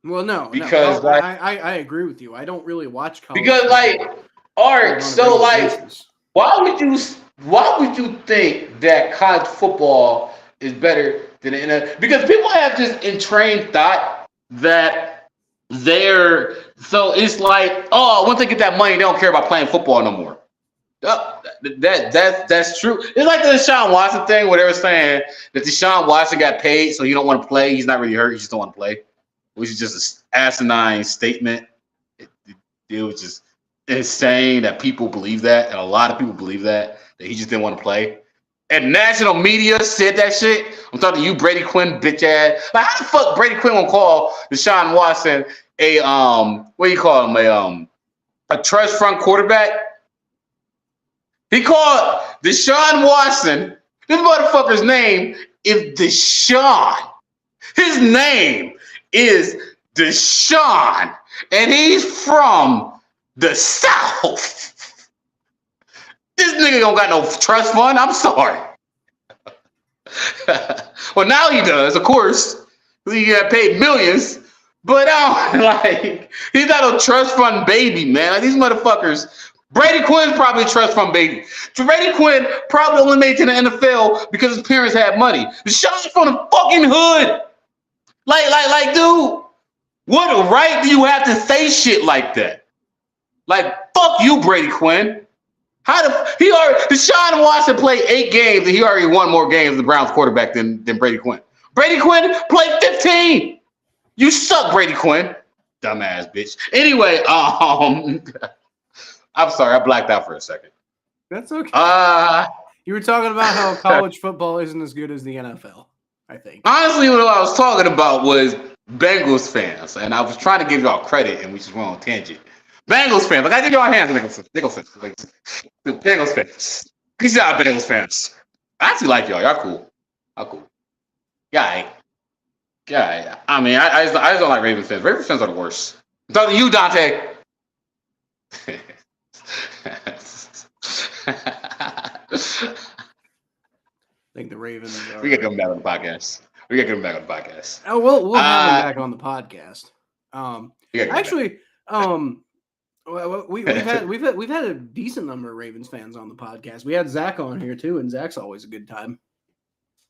Well, no, because I agree with you. I don't really watch college. Because all right, so why would you think that college football is better than the NFL? Because people have this entrained thought that it's once they get that money, they don't care about playing football no more. That's true. It's like the Deshaun Watson thing where they were saying that Deshaun Watson got paid, so he don't want to play. He's not really hurt. He just don't want to play, which is just an asinine statement. It was just insane that people believe that, and a lot of people believe that he just didn't want to play. And national media said that shit. I'm talking to you, Brady Quinn, bitch ass. How the fuck Brady Quinn will call Deshaun Watson a what do you call him, a trust fund quarterback? He called Deshaun Watson. This motherfucker's name is Deshaun. His name is Deshaun, and he's from the South. This nigga don't got no trust fund. I'm sorry. Well, now he does, of course. He got paid millions. But he's not a trust fund baby, man. These motherfuckers. Brady Quinn's probably a trust fund baby. Brady Quinn probably only made it to the NFL because his parents had money. Deshaun's from the fucking hood. Dude, what right do you have to say shit like that? Fuck you, Brady Quinn. Deshaun Watson played 8 games and he already won more games than the Browns quarterback than Brady Quinn. Brady Quinn played 15. You suck, Brady Quinn. Dumbass bitch. Anyway, I'm sorry, I blacked out for a second. That's okay. You were talking about how college football isn't as good as the NFL, I think. Honestly, what I was talking about was Bengals fans, and I was trying to give y'all credit, and we just went on a tangent. Bengals fans, I give y'all hands, Bengals fans. Peace out, Bengals fans. I actually like y'all. Y'all cool. Y'all cool. Yeah. I mean, I just don't like Ravens fans. Ravens fans are the worst. I'm talking to you, Dante. think the Ravens are. We got to come back on the podcast. Oh, we'll have him back on the podcast. Actually, we've had a decent number of Ravens fans on the podcast. We had Zach on here too, and Zach's always a good time.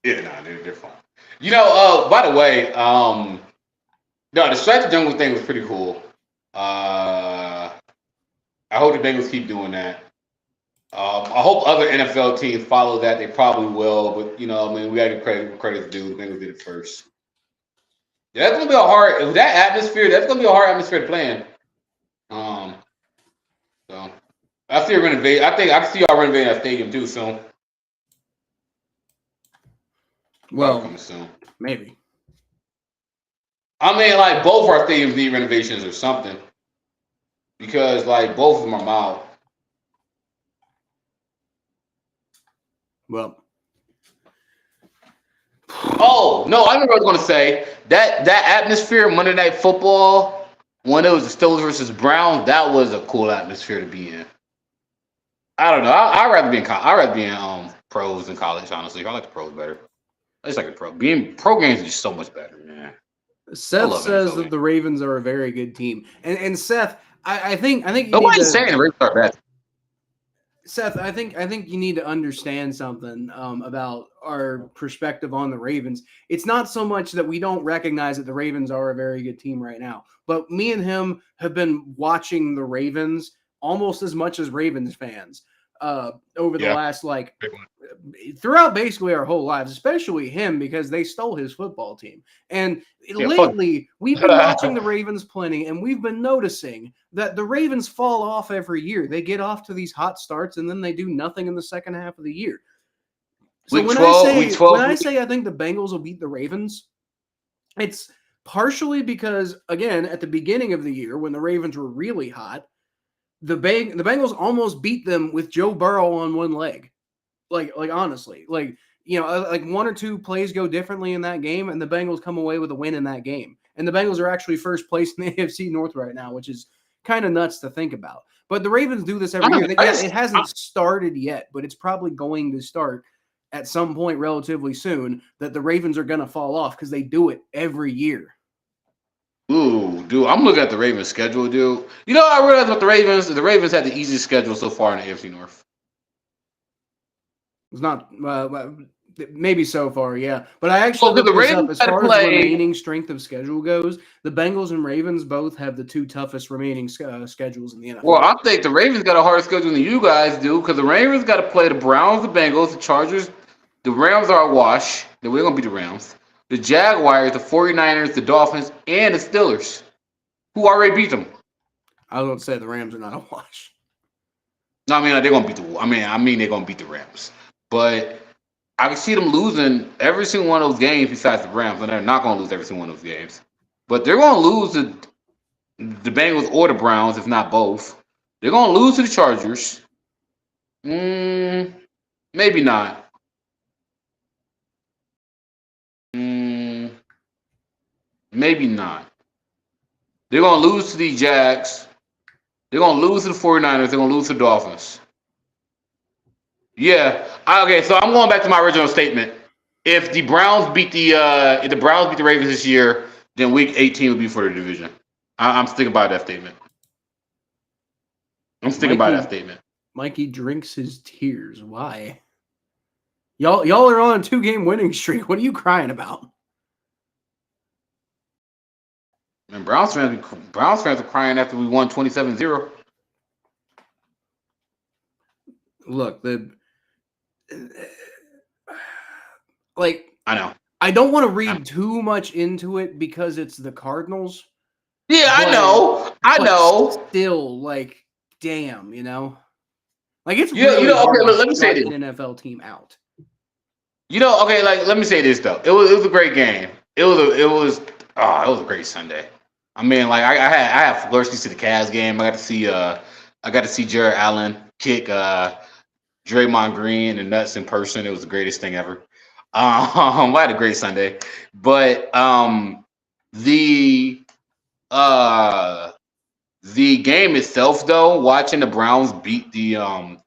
Yeah, they're fun. By the way, the Stretch Jungle thing was pretty cool. I hope the Bengals keep doing that. I hope other NFL teams follow that. They probably will, but we got to give credit to do. The Bengals did it first. Yeah, that's gonna be that atmosphere. That's gonna be a hard atmosphere to play in. So I see renovate. I think I can see y'all renovating that stadium too soon. Well, maybe. I mean, like both our stadiums need renovations or something, because like both of them are mild. Well. Oh no! I remember what I was going to say. That atmosphere Monday Night Football, when it was the Steelers versus Browns, that was a cool atmosphere to be in. I don't know. I'd rather be in pros than college. Honestly, I like the pros better. I just like the pro. Being pro games is just so much better, man. Seth says that the Ravens are a very good team, and Seth, I think nobody's saying the Ravens are bad. Seth, I think you need to understand something about our perspective on the Ravens. It's not so much that we don't recognize that the Ravens are a very good team right now, but me and him have been watching the Ravens almost as much as Ravens fans over the last throughout basically our whole lives, especially him because they stole his football team. And lately, we've been watching the Ravens plenty, and we've been noticing that the Ravens fall off every year. They get off to these hot starts, and then they do nothing in the second half of the year. So when I say I think the Bengals will beat the Ravens, it's partially because, again, at the beginning of the year when the Ravens were really hot, the Bengals almost beat them with Joe Burrow on one leg. Like honestly, like one or two plays go differently in that game, and the Bengals come away with a win in that game. And the Bengals are actually first place in the AFC North right now, which is kind of nuts to think about. But the Ravens do this every year. It hasn't started yet, but it's probably going to start at some point relatively soon. That the Ravens are going to fall off because they do it every year. Ooh, dude, I'm looking at the Ravens schedule, dude. I realized with the Ravens had the easiest schedule so far in the AFC North. It's not maybe so far, yeah. But I actually looked this up. As far as remaining strength of schedule goes, the Bengals and Ravens both have the two toughest remaining schedules in the NFL. Well, I think the Ravens got a harder schedule than you guys do because the Ravens got to play the Browns, the Bengals, the Chargers. The Rams are a wash. We're going to beat the Rams. The Jaguars, the 49ers, the Dolphins, and the Steelers, who already beat them. I was going to say the Rams are not a wash. No, I mean, they're going to beat the they're going to beat the Rams. But I can see them losing every single one of those games besides the Browns, and they're not going to lose every single one of those games. But they're going to lose the Bengals or the Browns, if not both. They're going to lose to the Chargers. Maybe not. Maybe not. They're going to lose to the Jags. They're going to lose to the 49ers. They're going to lose to the Dolphins. Yeah. Okay, so I'm going back to my original statement. If the Browns beat the Ravens this year, then Week 18 will be for the division. I'm sticking by that statement. Mikey drinks his tears. Why? Y'all are on a 2-game winning streak. What are you crying about? And Browns fans are crying after we won 27-0. Look, I know. I don't want to read too much into it because it's the Cardinals. Yeah, I know. Still, damn, it's really hard to let me say this. An NFL team out. Let me say this though. It was a great game. It was a great Sunday. I mean, I had flourishes to the Cavs game. I got to see Jared Allen kick Draymond Green in the nuts in person. It was the greatest thing ever. I had a great Sunday, but the game itself, though, watching the Browns beat the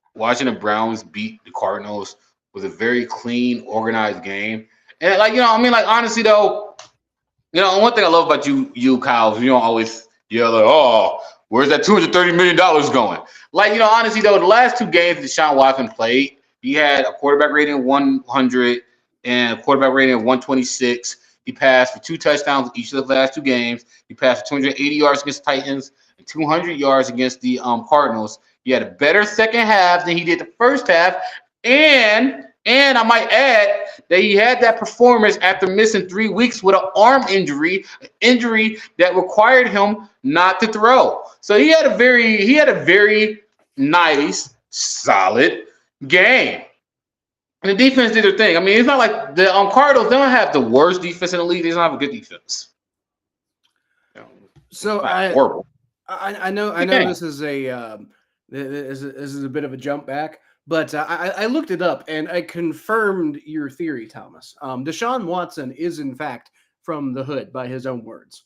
Cardinals was a very clean, organized game. And honestly though, one thing I love about you Kyle, you don't always yell like, oh, where's that $230 million going? Honestly though, the last two games that Deshaun Watson played, he had a quarterback rating of 100 and a quarterback rating of 126. He passed for 2 touchdowns each of the last 2 games. He passed for 280 yards against the Titans and 200 yards against the Cardinals. He had a better second half than he did the first half. And I might add that he had that performance after missing 3 weeks with an arm injury, an injury that required him not to throw. So he had a very nice, solid game. And the defense did their thing. I mean, it's not like the Cardinals, they don't have the worst defense in the league. They don't have a good defense. So horrible. I know this is this is a bit of a jump back, but I looked it up and I confirmed your theory, Thomas. Deshaun Watson is in fact from the hood by his own words,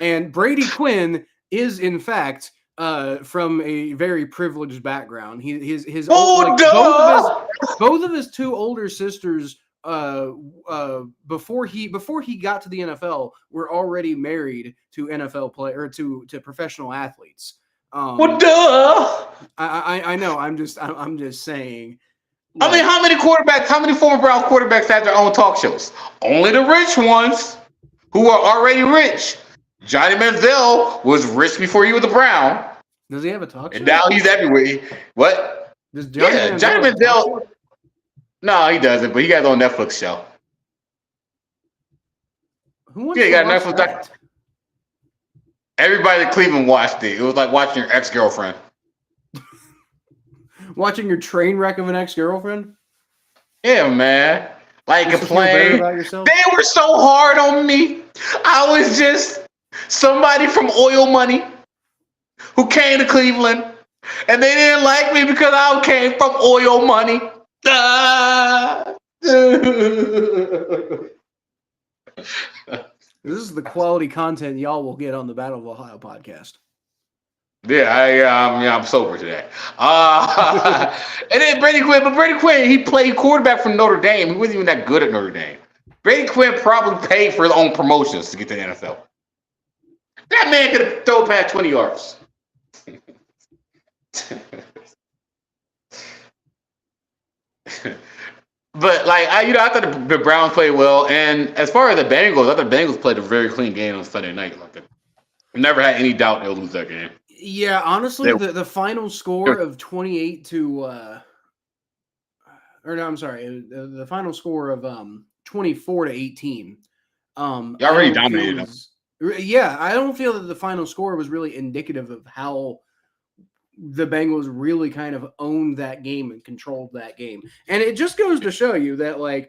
and Brady Quinn is in fact from a very privileged background. Both of his 2 older sisters before he got to the NFL were already married to NFL or to professional athletes. I know. I'm just saying. I mean, how many former Browns quarterbacks have their own talk shows? Only the rich ones who are already rich. Johnny Manziel was rich before he was a Brown. Does he have a talk show? And now he's everywhere. What? Johnny Manziel. No, he doesn't, but he got his own Netflix show. Who wants to got watch Netflix. That? Everybody in Cleveland watched it. It was like watching your ex-girlfriend. Watching your train wreck of an ex-girlfriend? Yeah, man. Like complain. They were so hard on me. I was just somebody from oil money who came to Cleveland, and they didn't like me because I came from oil money. This is the quality content y'all will get on the Battle of Ohio podcast. Yeah, I'm sober today. And then Brady Quinn, he played quarterback for Notre Dame. He wasn't even that good at Notre Dame. Brady Quinn probably paid for his own promotions to get to the NFL. That man could have thrown past 20 yards. But I thought the Browns played well, and as far as the Bengals, I thought the Bengals played a very clean game on Sunday night. I never had any doubt they'll lose that game. Yeah, honestly, the final score of 28 to, the final score of 24 to 18. You already dominated them. Yeah, I don't feel that the final score was really indicative of how the Bengals really kind of owned that game and controlled that game. And it just goes to show you that, I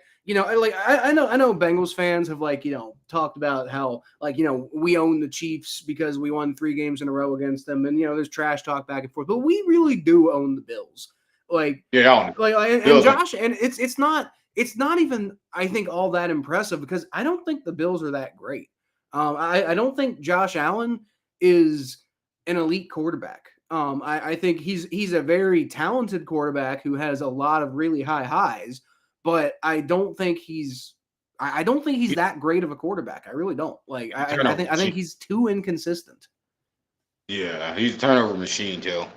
know Bengals fans have talked about how we own the Chiefs because we won 3 games in a row against them, and there's trash talk back and forth, but we really do own the Bills. And Josh, and it's not even, I think, all that impressive because I don't think the Bills are that great. I don't think Josh Allen is an elite quarterback. I think he's a very talented quarterback who has a lot of really high highs, but I don't think he's that great of a quarterback. I really don't. I think he's too inconsistent. Yeah, he's a turnover machine, Joe.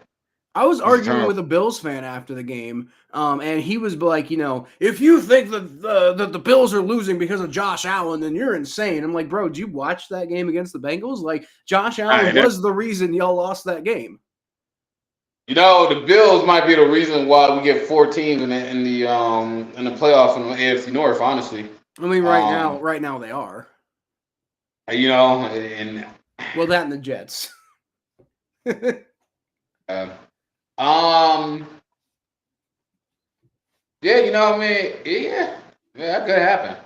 I was arguing with a Bills fan after the game, and he was like, if you think that the Bills are losing because of Josh Allen, then you're insane. I'm like, bro, did you watch that game against the Bengals? Josh Allen was the reason y'all lost that game. The Bills might be the reason why we get 4 teams in the playoffs in the AFC North. Honestly, I mean, right now they are. And that and the Jets. that could happen.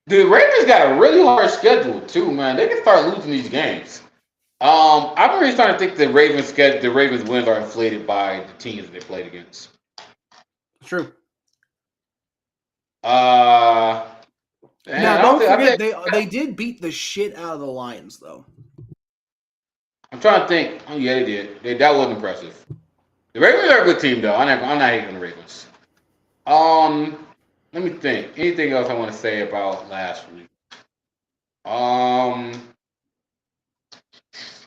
The Ravens got a really hard schedule too, man. They can start losing these games. I'm really starting to think the Ravens wins are inflated by the teams that they played against. True. Now don't forget they did beat the shit out of the Lions, though. I'm trying to think. Oh yeah, they did. That was impressive. The Ravens are a good team, though. I'm not hating on the Ravens. Let me think. Anything else I want to say about last week?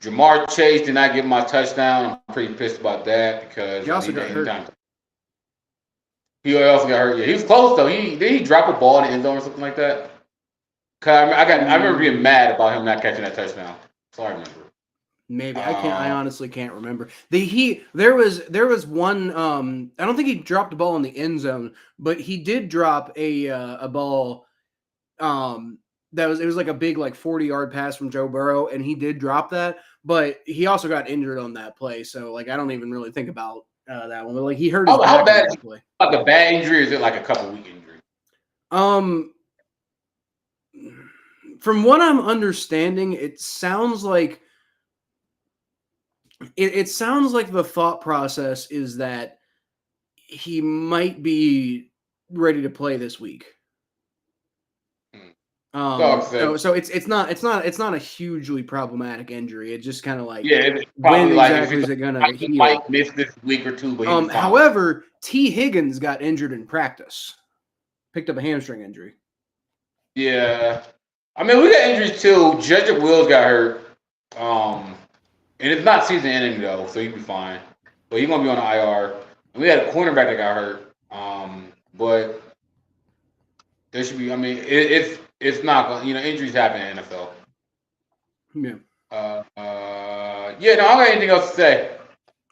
Jamar Chase did not get my touchdown. I'm pretty pissed about that because he also got hurt. He also got hurt. Yeah, he was close though. Did he drop a ball in the end zone or something like that? Cause I remember being mad about him not catching that touchdown. So I remember. Maybe I honestly can't remember. There was one. I don't think he dropped the ball in the end zone, but he did drop a ball. It was like a big 40-yard pass from Joe Burrow, and he did drop that. But he also got injured on that play, so I don't even really think about that one. But he hurt his back how bad on that play. Like a bad injury, or is it like a couple week injury? From what I'm understanding, it sounds like it sounds like the thought process is that he might be ready to play this week. So it's not a hugely problematic injury. It's just kind of when exactly is it gonna heal? Might miss this week or two, but however, T. Higgins got injured in practice, picked up a hamstring injury. Yeah, I mean we got injuries too. Jedrick Wills got hurt, and it's not season ending though, so he'll be fine. But he's gonna be on the IR. And we had a cornerback that got hurt, but there should be. I mean, it's not going. Injuries happen in the NFL. Yeah. Yeah. No, I don't got anything else to say.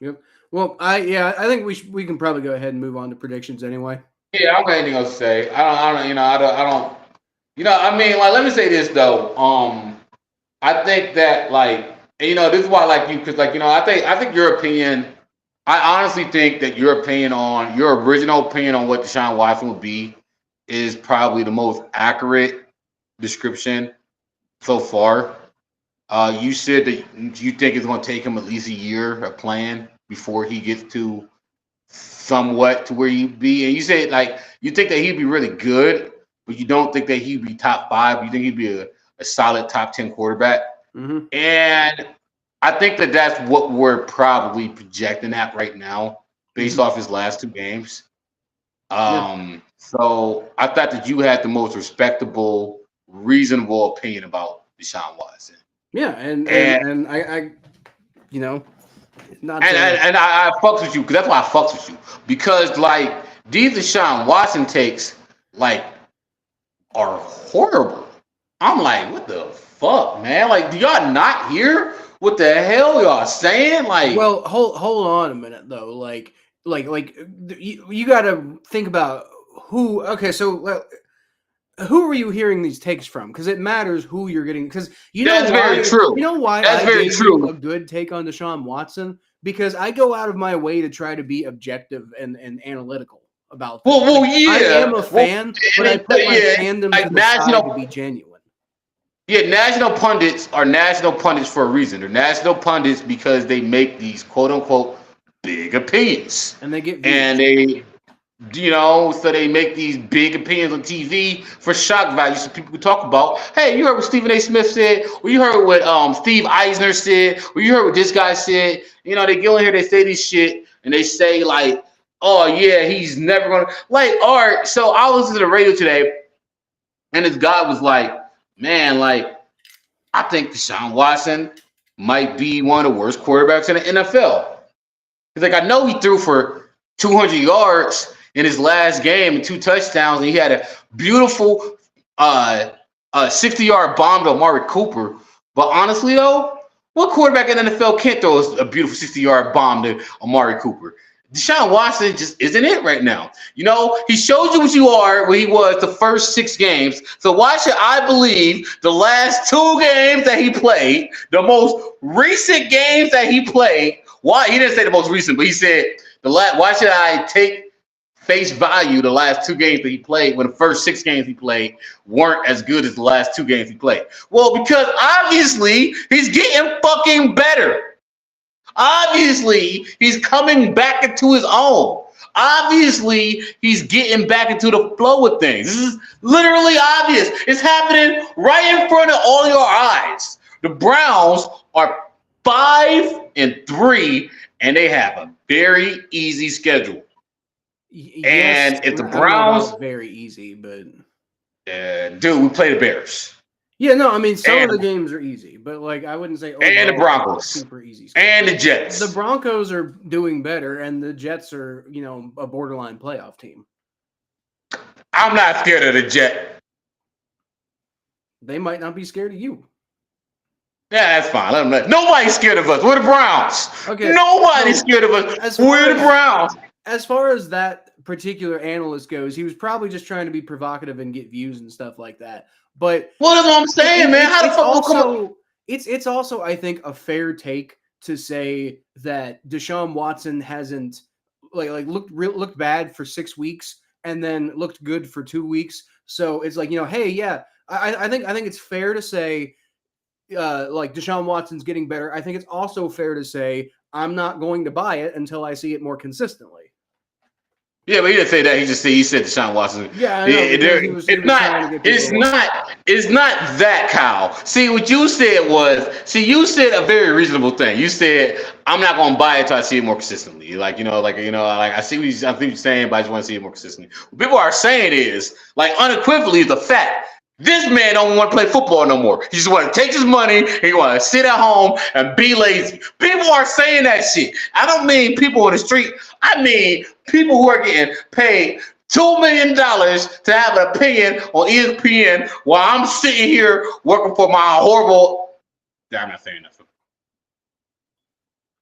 Yep. Well, I think we can probably go ahead and move on to predictions anyway. Yeah, I don't got anything else to say. I don't. I mean, let me say this though. I think that this is why I like you because I think your opinion. I honestly think that your original opinion on what Deshaun Watson would be is probably the most accurate description so far. You said that you think it's going to take him at least a year of playing before he gets to somewhat to where he'd be. And you say you think that he'd be really good, but you don't think that he'd be top 5. You think he'd be a solid top 10 quarterback. Mm-hmm. And I think that that's what we're probably projecting at right now based off his last 2 games. So I thought that you had the most respectable, reasonable opinion about Deshaun Watson. Yeah, and I not and I fucks with you because that's why I fucks with you because these Deshaun Watson takes are horrible. I'm like, what the fuck, man? Do y'all not hear what the hell y'all saying? Well, hold on a minute though. You got to think about who. Okay, so who are you hearing these takes from? Because it matters who you're getting. Because that's very true. You know why that's very true. A good take on Deshaun Watson because I go out of my way to try to be objective and analytical about. This. Well, yeah. I am a fan, but I put my fandom to the side to be genuine. Yeah, national pundits are national pundits for a reason. They're national pundits because they make these quote unquote big opinions. And they get views. So they make these big opinions on TV for shock value. So people can talk about, hey, you heard what Stephen A. Smith said, or you heard what Steve Eisner said, or you heard what this guy said. They go in here, they say this shit, and they say oh yeah, he's never gonna all right. So I was listening to the radio today, and this guy was like, man, I think Deshaun Watson might be one of the worst quarterbacks in the NFL. He's I know he threw for 200 yards in his last game and 2 touchdowns, and he had a beautiful 60-yard bomb to Amari Cooper. But honestly, though, what quarterback in the NFL can't throw a beautiful 60-yard bomb to Amari Cooper? Deshaun Watson just isn't it right now. He showed you what you are when he was the first 6 games. So why should I believe the last 2 games that he played, the most recent games that he played? Why? He didn't say the most recent, but he said why should I take face value the last 2 games that he played when the first 6 games he played weren't as good as the last 2 games he played? Well, because obviously he's getting fucking better. Obviously, he's coming back into his own. Obviously, he's getting back into the flow of things. This is literally obvious. It's happening right in front of all your eyes. The Browns are 5-3, and they have a very easy schedule. Yes, And if the I don't know Browns, about very easy, but dude, we play the Bears. Yeah, no, I mean some of the games are easy, but like I wouldn't say overall and the Broncos, super easy. and the Jets. The Broncos are doing better, and the Jets are, a borderline playoff team. I'm not scared of the Jet. They might not be scared of you. Yeah, that's fine. Let them know. Nobody's scared of us. We're the Browns. Okay. Nobody's scared of us. We're the Browns. As far as that particular analyst goes, he was probably just trying to be provocative and get views and stuff like that. But that's what I'm saying, man. How the fuck it's also, I think, a fair take to say that Deshaun Watson hasn't looked bad for 6 weeks and then looked good for 2 weeks. So it's like, hey, yeah, I think it's fair to say like Deshaun Watson's getting better. I think it's also fair to say I'm not going to buy it until I see it more consistently. Yeah, but he didn't say that. He said Deshaun Watson. Yeah, I know. It's not that, Kyle. See, what you said you said a very reasonable thing. You said I'm not going to buy it until I see it more consistently. I see what you're saying, but I just want to see it more consistently. What people are saying is unequivocally the fact. This man don't want to play football no more. He just want to take his money. He want to sit at home and be lazy. People are saying that shit. I don't mean people on the street. I mean people who are getting paid $2 million to have an opinion on ESPN while I'm sitting here working for my horrible. I'm not saying nothing.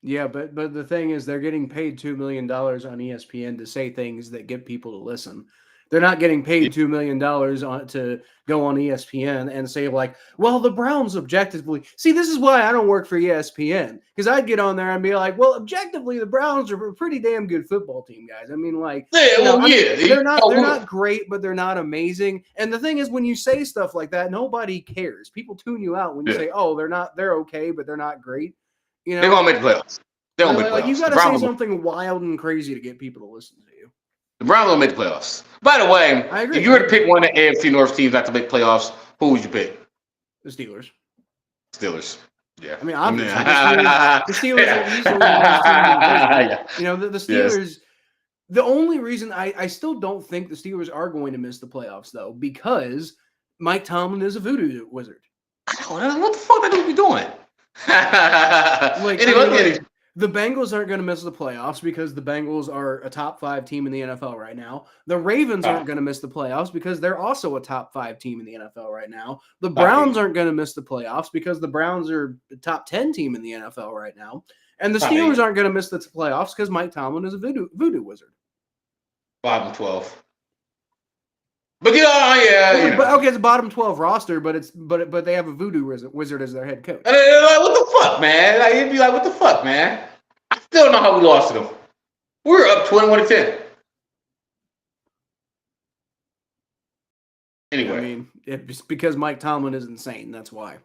Yeah, but the thing is, they're getting paid $2 million on ESPN to say things that get people to listen. They're not getting paid $2 million to go on ESPN and say well, the Browns objectively. See, this is why I don't work for ESPN, because I'd get on there and be like, well, objectively, the Browns are a pretty damn good football team, guys. I mean, they're not great, but they're not amazing. And the thing is, when you say stuff like that, nobody cares. People tune you out when you say, oh, they're okay, but they're not great. They're gonna make the playoffs. They're gonna make the playoffs. You got to say something wild and crazy to get people to listen to you. The Browns will make the playoffs. By the way, if you were to pick one of the AFC North teams not to make playoffs, who would you pick? The Steelers. Yeah. I mean, obviously, the Steelers are easily the team in the division. The Steelers. Yes. The only reason I still don't think the Steelers are going to miss the playoffs, though, because Mike Tomlin is a voodoo wizard. I don't know. What the fuck are they doing? The Bengals aren't going to miss the playoffs because the Bengals are a top 5 team in the NFL right now. The Ravens aren't going to miss the playoffs because they're also a top 5 team in the NFL right now. The Browns aren't going to miss the playoffs because the Browns are the top 10 team in the NFL right now. And the Steelers aren't going to miss the playoffs because Mike Tomlin is a voodoo wizard. 5-12. But it's a bottom 12 roster, but they have a voodoo wizard as their head coach. What the fuck, man? You'd be like, what the fuck, man? I still don't know how we lost to them. We were up 21-10. Anyway, I mean, it's because Mike Tomlin is insane. That's why.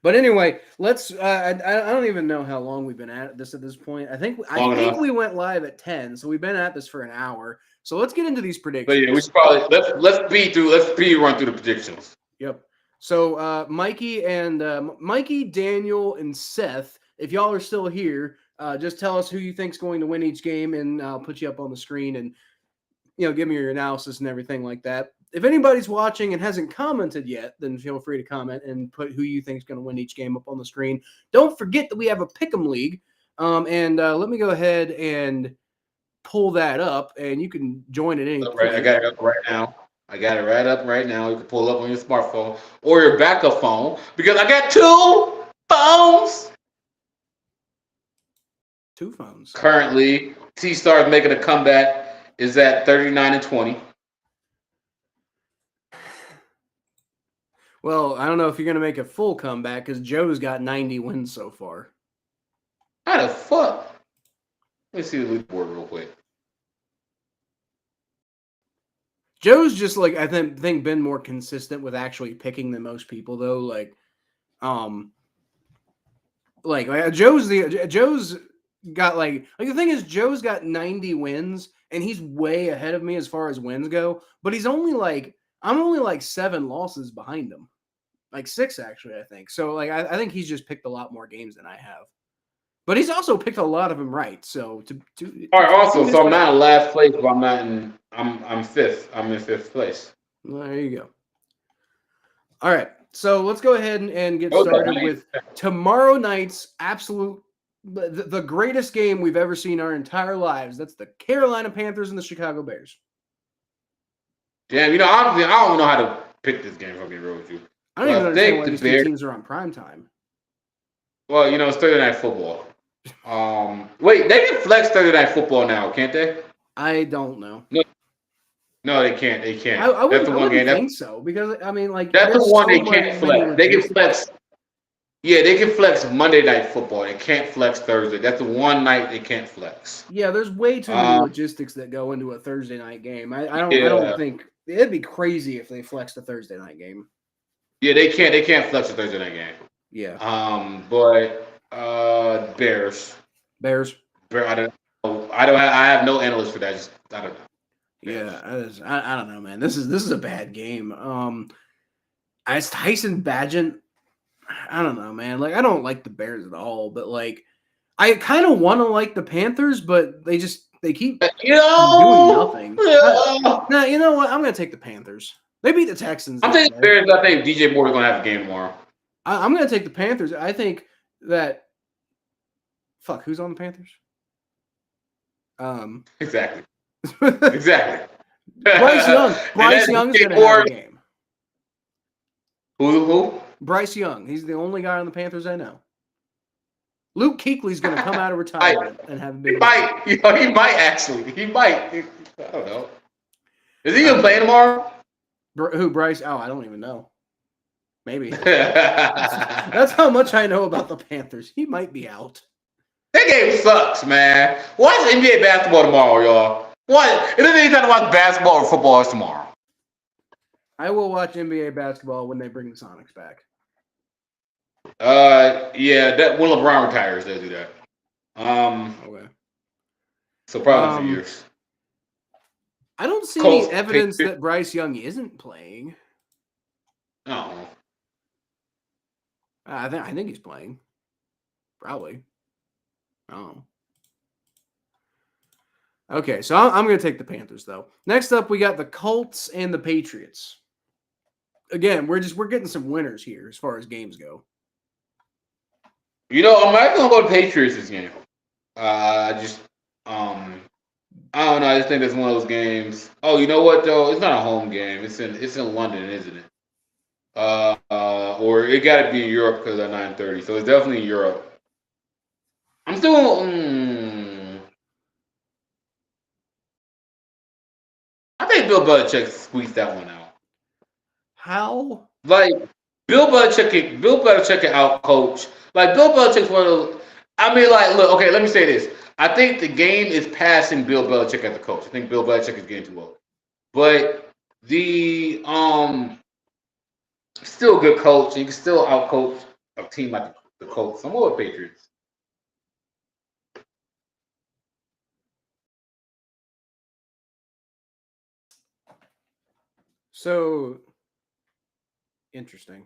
But anyway, let's. I don't even know how long we've been at this point. I think we went live at 10, so we've been at this for an hour. So let's get into these predictions. But yeah, we should probably let's run through the predictions. Yep. So Mikey, Daniel, and Seth, if y'all are still here, just tell us who you think's going to win each game, and I'll put you up on the screen and give me your analysis and everything like that. If anybody's watching and hasn't commented yet, then feel free to comment and put who you think's going to win each game up on the screen. Don't forget that we have a Pick'em League, and let me go ahead and pull that up, and you can join at any point. I got it up right now. You can pull it up on your smartphone or your backup phone because I got 2 phones. 2 phones. Currently, T-Star is making a comeback. Is at 39-20. Well, I don't know if you're going to make a full comeback because Joe's got 90 wins so far. How the fuck? Let me see the leaderboard real quick. Joe's just I think been more consistent with actually picking than most people though. Joe's got the thing is Joe's got 90 wins and he's way ahead of me as far as wins go, but he's only I'm only 7 losses behind him. 6 actually, I think. So I think he's just picked a lot more games than I have. But he's also picked a lot of them right. So all right. Also, so I'm not in last place, but I'm not in. I'm fifth. I'm in fifth place. Well, there you go. All right. So let's go ahead and get started with tomorrow night's the greatest game we've ever seen our entire lives. That's the Carolina Panthers and the Chicago Bears. Damn, honestly, I don't know how to pick this game if I'm being real with you. I don't even understand why these two teams are on prime time. Well, it's Thursday Night Football. Wait, they can flex Thursday Night Football now, can't they? I don't know. No, they can't. They can't. I wouldn't think so because I mean, like that's the one they can't flex. They can flex. Yeah, they can flex Monday Night Football. They can't flex Thursday. That's the one night they can't flex. Yeah, there's way too many logistics that go into a Thursday night game. I don't think it'd be crazy if they flexed a Thursday night game. Yeah, they can't. They can't flex a Thursday night game. Yeah. But Bears. I don't know. I have no analyst for that. I don't know. Yeah, I don't know, man. This is a bad game. As Tyson Bagent, I don't know, man. Like I don't like the Bears at all, but like I kind of want to like the Panthers, but they keep doing nothing. Nah, you know what? I'm gonna take the Panthers. They beat the Texans. I'm taking the Bears. I think DJ Moore is gonna have a game tomorrow. I'm gonna take the Panthers. I think that. Fuck, who's on the Panthers? Exactly. Exactly. Bryce Young's gonna have a game. Who? Bryce Young. He's the only guy on the Panthers I know. Luke Kuechly's gonna come out of retirement and have a big. He might actually. He might. I don't know. Is he gonna play tomorrow? Who, Bryce? Oh, I don't even know. Maybe. That's how much I know about the Panthers. He might be out. That game sucks, man. Watch NBA basketball tomorrow, y'all. What? It doesn't even time to watch basketball or football tomorrow. I will watch NBA basketball when they bring the Sonics back. Yeah, that when LeBron retires, they'll do that. Okay. So probably 2 years. I don't see any evidence that Bryce Young isn't playing. No. I think he's playing. Probably. Oh. Okay, so I'm going to take the Panthers though. Next up, we got the Colts and the Patriots. Again, we're getting some winners here as far as games go. I'm not going to go to Patriots this game. I don't know. I just think that's one of those games. Oh, you know what though? It's not a home game. It's in London, isn't it? Or it got to be in Europe because at 9:30. So it's definitely in Europe. I'm still. I think Bill Belichick squeezed that one out. How? Like Bill Belichick can out coach. Like Bill Belichick's one of those. I mean, like, look. Okay, let me say this. I think the game is passing Bill Belichick as a coach. I think Bill Belichick is getting too old. But the still a good coach. He can still out coach a team like the Colts. I'm more with Patriots. So interesting.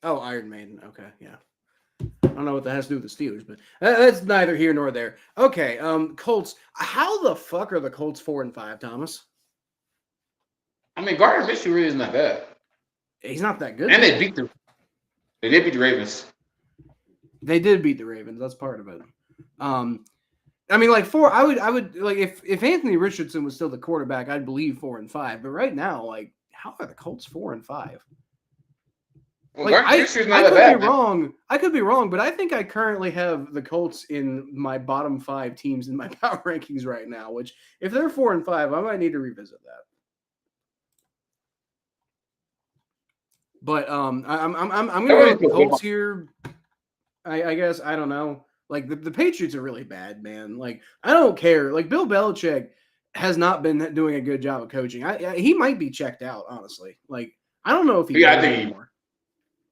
Oh, Iron Maiden. Okay, yeah. I don't know what that has to do with the Steelers, but that's neither here nor there. Okay, Colts. How the fuck are the Colts 4-5, Thomas? I mean, Gardner Minshew really isn't that bad. He's not that good. And they did beat the Ravens. They did beat the Ravens. That's part of it. I mean, like I would like if Anthony Richardson was still the quarterback, I'd believe 4-5. But right now, like, how are the Colts 4-5? Well, like, I could be wrong, but I think I currently have the Colts in my bottom 5 teams in my power rankings right now. Which, if they're 4-5, I might need to revisit that. But I'm gonna go with the Colts here. I guess I don't know. Like the Patriots are really bad, man. Like I don't care. Like Bill Belichick has not been doing a good job of coaching. He might be checked out, honestly. Like I don't know if he. Yeah, I think anymore.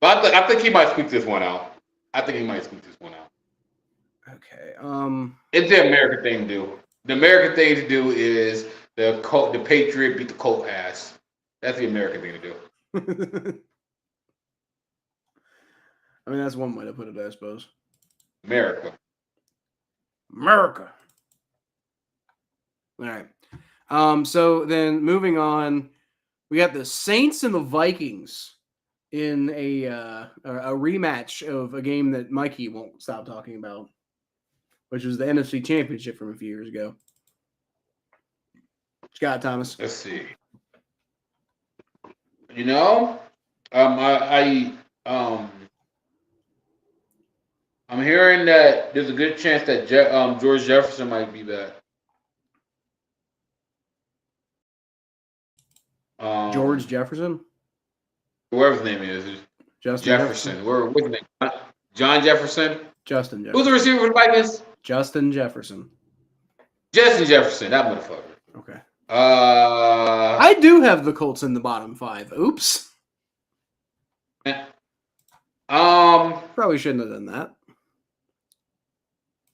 But I think he might squeak this one out. Okay. It's the American thing to do. The American thing to do is the Patriot beat the Colt ass. That's the American thing to do. I mean, that's one way to put it, I suppose. America. All right. So then moving on, we got the Saints and the Vikings in a rematch of a game that Mikey won't stop talking about, which was the NFC Championship from a few years ago. Scott Thomas. Let's see. You know, I'm hearing that there's a good chance that George Jefferson might be back. George Jefferson? Whoever his name is. Justin Jefferson. What's his name? John Jefferson? Justin Jefferson. Who's the receiver for the Vikings? Justin Jefferson. Justin Jefferson, that motherfucker. Okay. I do have the Colts in the bottom 5. Oops. Probably shouldn't have done that.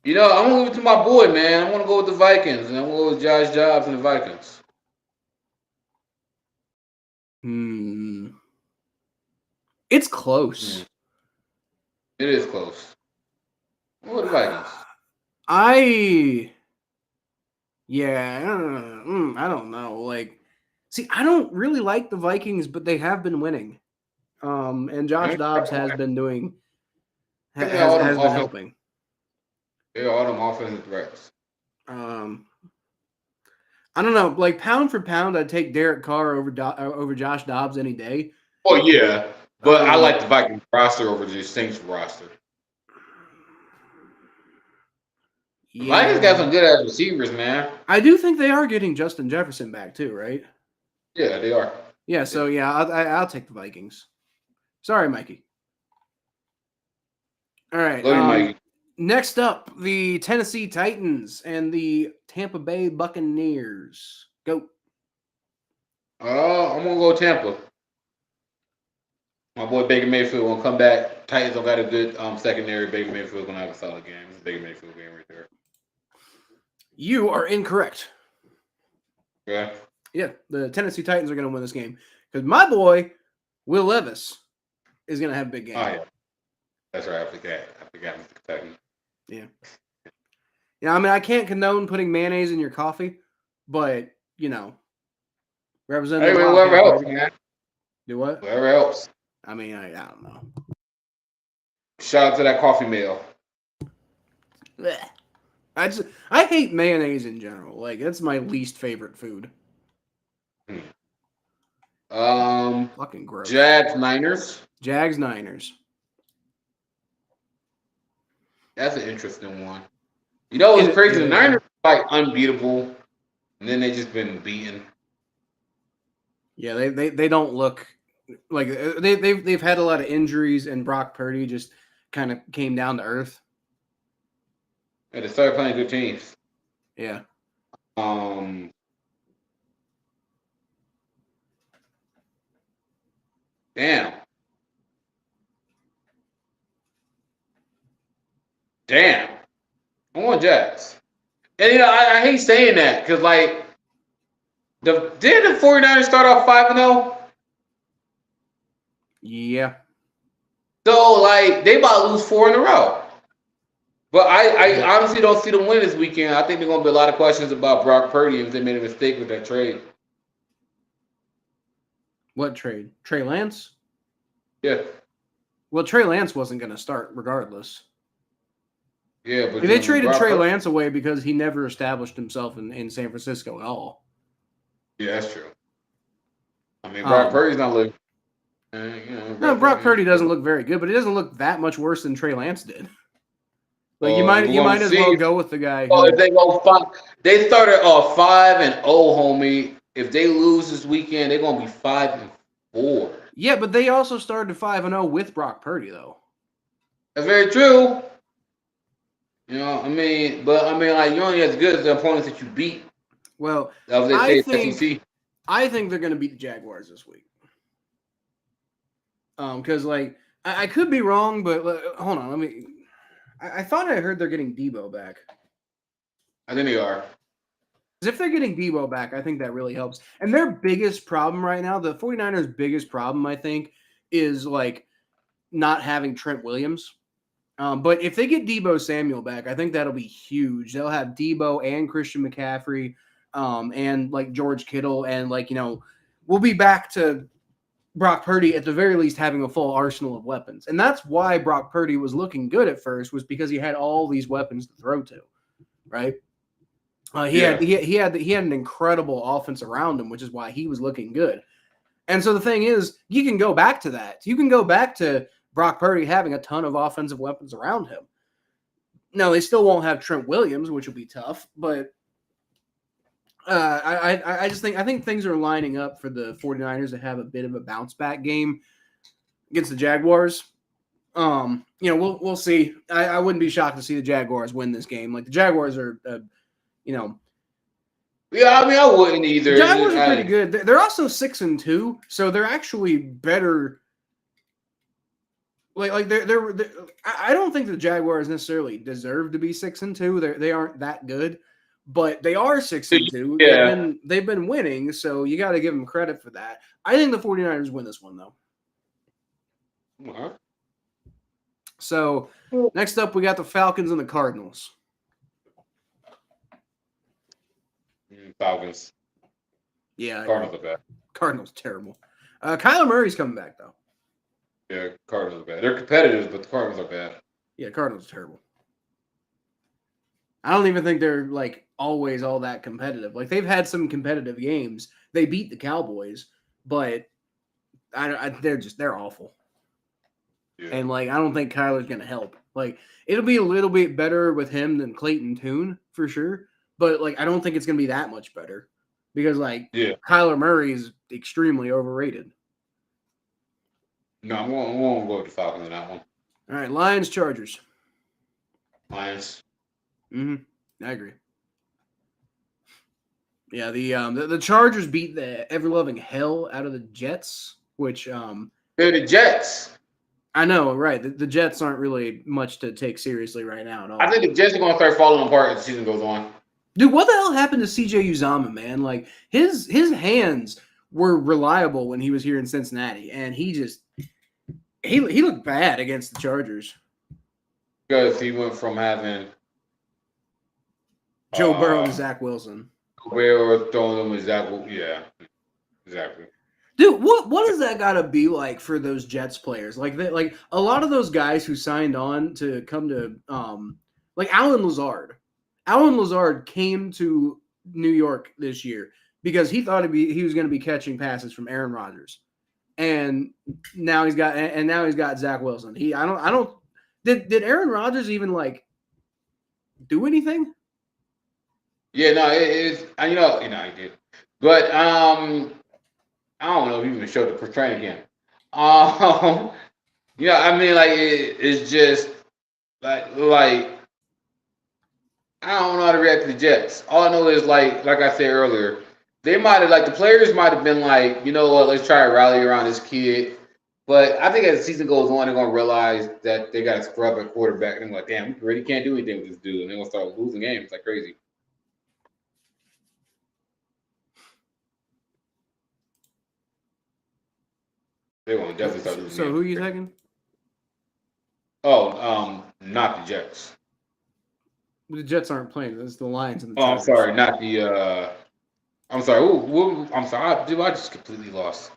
You know, I'm gonna leave it to my boy, man. I'm gonna go with the Vikings, and I'm gonna go with Josh Jacobs and the Vikings. It's close. It is close. What the Vikings? I don't know. Like, see, I don't really like the Vikings, but they have been winning. And Josh Dobbs has been doing has been helping. Yeah, all them offensive threats. I don't know. Like, pound for pound, I'd take Derek Carr over Josh Dobbs any day. Oh yeah, but I like the Vikings roster over the Saints roster. Yeah. Vikings got some good ass receivers, man. I do think they are getting Justin Jefferson back too, right? Yeah, they are. Yeah, so yeah, I'll take the Vikings. Sorry, Mikey. All right. Love you, Mikey. Next up, the Tennessee Titans and the Tampa Bay Buccaneers. Go. I'm gonna go Tampa. My boy Baker Mayfield will come back. Titans don't got a good secondary. Baker Mayfield's gonna have a solid game. It's a Baker Mayfield game right there. You are incorrect. Yeah. Yeah, the Tennessee Titans are gonna win this game because my boy Will Levis is gonna have a big game. Oh yeah, that's right. I forgot Mr. Kentucky. Yeah. Yeah, I mean, I can't condone putting mayonnaise in your coffee, but you know, representative. Hey, whoever helps, man. Do what? Whoever helps. I mean, I don't know. Shout out to that coffee mill. Blech. I hate mayonnaise in general. Like, that's my least favorite food. Fucking gross. Jags Niners. That's an interesting one. You know what's crazy? The Niners are like unbeatable, and then they just been beaten. Yeah, they don't look like they've had a lot of injuries, and Brock Purdy just kind of came down to earth. Yeah, they started playing good teams. Yeah. Damn. I want Jags. And you know, I hate saying that because like did the 49ers start off 5-0? Yeah. So like they about to lose 4 in a row. But I honestly don't see them win this weekend. I think there's gonna be a lot of questions about Brock Purdy if they made a mistake with that trade. What trade? Trey Lance? Yeah. Well, Trey Lance wasn't gonna start regardless. Yeah, but they traded Trey Lance away because he never established himself in San Francisco at all. Yeah, that's true. I mean, Brock Purdy's not looking. Brock Purdy doesn't look very good, but he doesn't look that much worse than Trey Lance did. Like you might as well go with the guy. If they go they started off 5-0, homie. If they lose this weekend, they're gonna be 5-4. Yeah, but they also started 5-0 with Brock Purdy, though. That's very true. You know, like you're only as good as the opponents that you beat. Well, I think they're going to beat the Jaguars this week. Because like I could be wrong, but hold on, I thought I heard they're getting Debo back. I think they are. Because if they're getting Debo back, I think that really helps. And their biggest problem right now, the 49ers' biggest problem, I think, is like not having Trent Williams. But if they get Deebo Samuel back, I think that'll be huge. They'll have Deebo and Christian McCaffrey, and like George Kittle, and we'll be back to Brock Purdy at the very least having a full arsenal of weapons. And that's why Brock Purdy was looking good at first, was because he had all these weapons to throw to, right? He had an incredible offense around him, which is why he was looking good. And so the thing is, you can go back to that. You can go back to Brock Purdy having a ton of offensive weapons around him. Now, they still won't have Trent Williams, which will be tough, but I think things are lining up for the 49ers to have a bit of a bounce back game against the Jaguars. We'll see. I wouldn't be shocked to see the Jaguars win this game. Like, the Jaguars are, Yeah, I mean, I wouldn't either. The Jaguars are pretty good. They're also 6-2, so they're actually better. Like they're I don't think the Jaguars necessarily deserve to be 6-2. They aren't that good, but they are 6-2. Yeah. They've been winning, so you got to give them credit for that. I think the 49ers win this one, though. Uh-huh. So next up, we got the Falcons and the Cardinals. Falcons. Yeah, Cardinals are bad. Cardinals terrible. Kyler Murray's coming back though. Yeah, Cardinals are bad. They're competitive, but the Cardinals are bad. Yeah, Cardinals are terrible. I don't even think they're like always all that competitive. Like, they've had some competitive games. They beat the Cowboys, but they're awful. Yeah. And like, I don't think Kyler's gonna help. Like, it'll be a little bit better with him than Clayton Tune for sure. But like, I don't think it's gonna be that much better because Kyler Murray is extremely overrated. No, I won't go with the Falcons on that one. All right, Lions, Chargers. Lions. I agree. Yeah, the Chargers beat the ever-loving hell out of the Jets, which They're the Jets. I know, right? The Jets aren't really much to take seriously right now at all. I think the Jets are gonna start falling apart as the season goes on. Dude, what the hell happened to CJ Uzomah, man? Like, his hands were reliable when he was here in Cincinnati, and he looked bad against the Chargers. Because he went from having Joe Burrow to Zach Wilson. Where throwing them with Zach. Yeah, exactly. Dude, what does that gotta be like for those Jets players? Like a lot of those guys who signed on to come to like Alan Lazard. Alan Lazard came to New York this year because he thought he was going to be catching passes from Aaron Rodgers, and now he's got Zach Wilson. Did Aaron Rodgers even like do anything? Yeah, no, it's he did, but I don't know if he even showed the training camp. I mean, like it's just like. I don't know how to react to the Jets. All I know is like I said earlier, they might have the players might have been like, you know what, let's try to rally around this kid. But I think as the season goes on, they're gonna realize that they got to scrub at quarterback, and they're like, damn, we really can't do anything with this dude, and they're gonna start losing games like crazy. They're gonna definitely start losing. So games. who are you taking? Oh, not the Jets. The Jets aren't playing. It's the Lions and the Oh, I'm Chargers. sorry, not the. I'm sorry. I'm sorry. Dude, I just completely lost.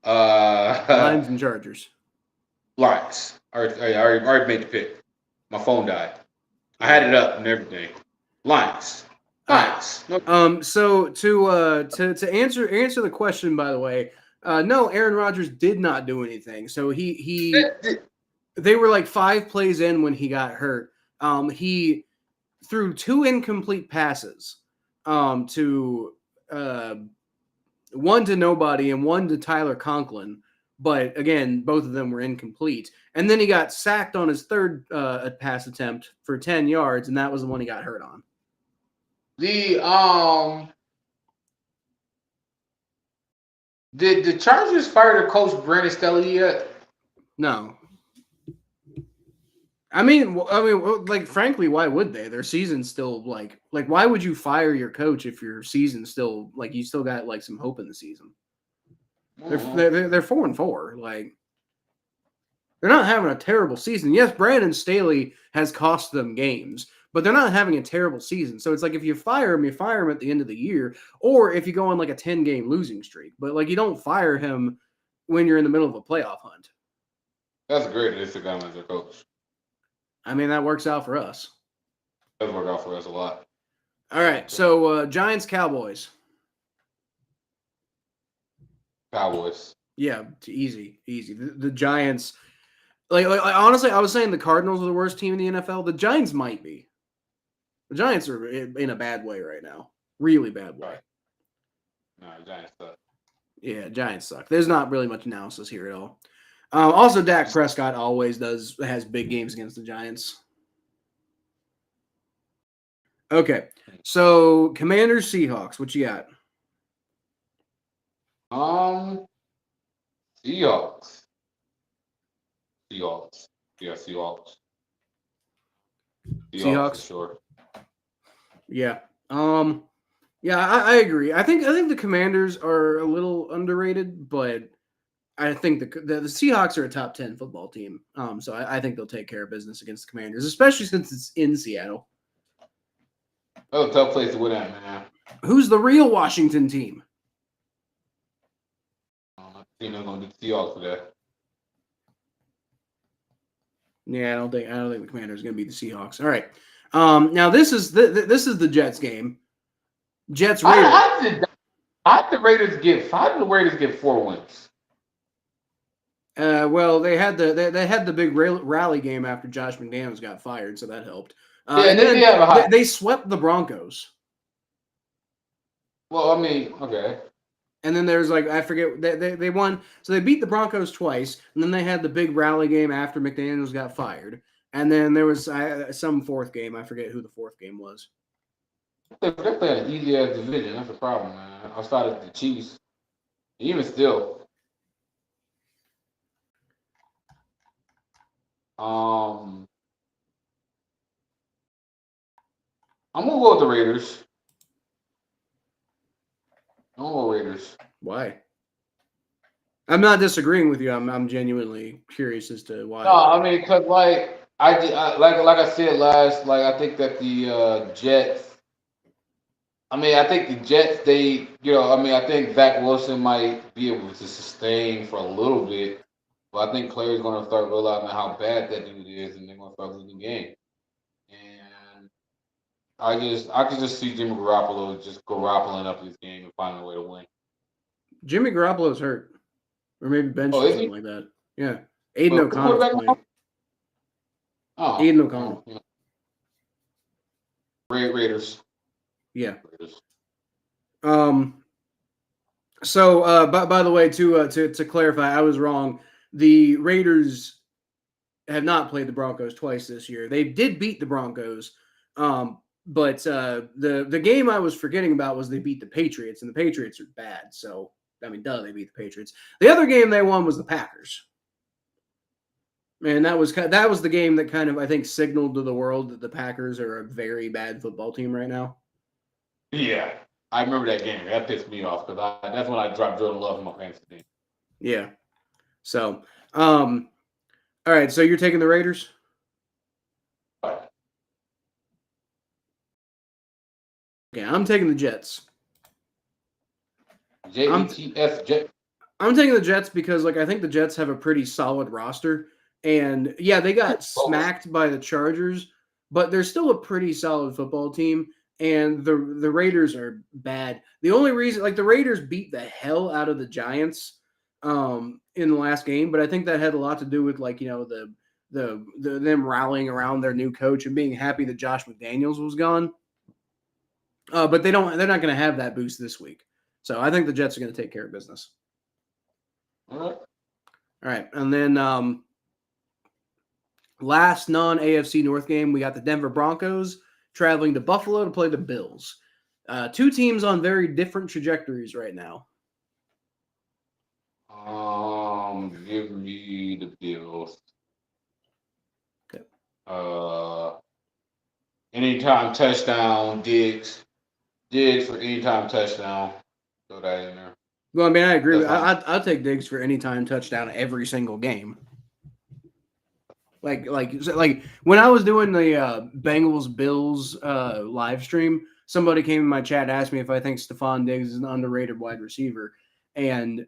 Lions and Chargers. Lions. I already made the pick. My phone died. I had it up and everything. Lions. Lions. No. So to answer the question, by the way, no, Aaron Rodgers did not do anything. So they were like 5 plays in when he got hurt. He threw 2 incomplete passes, to one to nobody and one to Tyler Conklin. But again, both of them were incomplete. And then he got sacked on his third pass attempt for 10 yards, and that was the one he got hurt on. Did the Chargers fire their coach Brandon Staley yet? No. I mean, like, frankly, why would they? Their season's still like why would you fire your coach if your season's still like you still got like some hope in the season? They're 4-4. Like, They're not having a terrible season. Yes, Brandon Staley has cost them games, but they're not having a terrible season. So it's like if you fire him at the end of the year, or if you go on like a 10-game losing streak. But like you don't fire him when you're in the middle of a playoff hunt. That's great. It's a guy as a coach. I mean, that works out for us. It does work out for us a lot. All right, so Giants, Cowboys. Cowboys. Yeah, easy. The Giants, like honestly, I was saying the Cardinals are the worst team in the NFL. The Giants might be. The Giants are in a bad way right now, really bad way. No, Giants suck. Yeah, Giants suck. There's not really much analysis here at all. Also, Dak Prescott always has big games against the Giants. Okay, so Commanders, Seahawks. What you got? Seahawks. Yeah, Seahawks. Seahawks for sure. Yeah. Yeah, I agree. I think the Commanders are a little underrated, but I think the Seahawks are a top 10 football team. So I think they'll take care of business against the Commanders, especially since it's in Seattle. That's a tough place to win at, man. Who's the real Washington team? I think they're gonna do the Seahawks for that. Yeah, I don't think the Commanders are gonna beat the Seahawks. All right. Now this is the Jets game. Jets Raiders. How did the Raiders get 4 wins? Well, they had the big rally game after Josh McDaniels got fired, so that helped. And then they swept the Broncos. Well, I mean, okay. And then there's I forget they won, so they beat the Broncos twice, and then they had the big rally game after McDaniels got fired, and then there was some fourth game. I forget who the fourth game was. They played an easy ass division. That's the problem, man. Outside of the Chiefs, even still. I'm gonna go with the Raiders. Why? I'm not disagreeing with you. I'm genuinely curious as to why. No, I mean, cause like I said last, I think that the Jets. I mean, I think the Jets. I think Zach Wilson might be able to sustain for a little bit, but I think players gonna start realizing how bad that dude is, and they're gonna start losing the game. And I could just see Jimmy Garoppolo just Garoppoling up this game and finding a way to win. Jimmy Garoppolo's hurt, or maybe benched or something like that. Yeah, Aiden O'Connell's playing. Oh, Aiden O'Connell. Raiders. Yeah. So, by the way, to clarify, I was wrong. The Raiders have not played the Broncos twice this year. They did beat the Broncos, but the game I was forgetting about was they beat the Patriots, and the Patriots are bad. So, I mean, they beat the Patriots. The other game they won was the Packers. And that was the game that kind of, I think, signaled to the world that the Packers are a very bad football team right now. Yeah, I remember that game. That pissed me off because that's when I dropped Jordan Love in my fantasy team. Yeah. So, all right. So you're taking the Raiders? Right. Okay, I'm taking the Jets. Jets. I'm taking the Jets because, I think the Jets have a pretty solid roster. And, yeah, they got smacked by the Chargers, but they're still a pretty solid football team. And the Raiders are bad. The only reason, the Raiders beat the hell out of the Giants in the last game, but I think that had a lot to do with, them rallying around their new coach and being happy that Josh McDaniels was gone. But they're not going to have that boost this week. So I think the Jets are going to take care of business. All right. And then last non-AFC North game, we got the Denver Broncos traveling to Buffalo to play the Bills. Two teams on very different trajectories right now. Give me the Bills. Okay. Anytime touchdown, Diggs for anytime touchdown. Throw that in there. Well, I mean, I agree. I'll take Diggs for anytime touchdown every single game. Like when I was doing the Bengals Bills live stream, somebody came in my chat and asked me if I think Stephon Diggs is an underrated wide receiver, and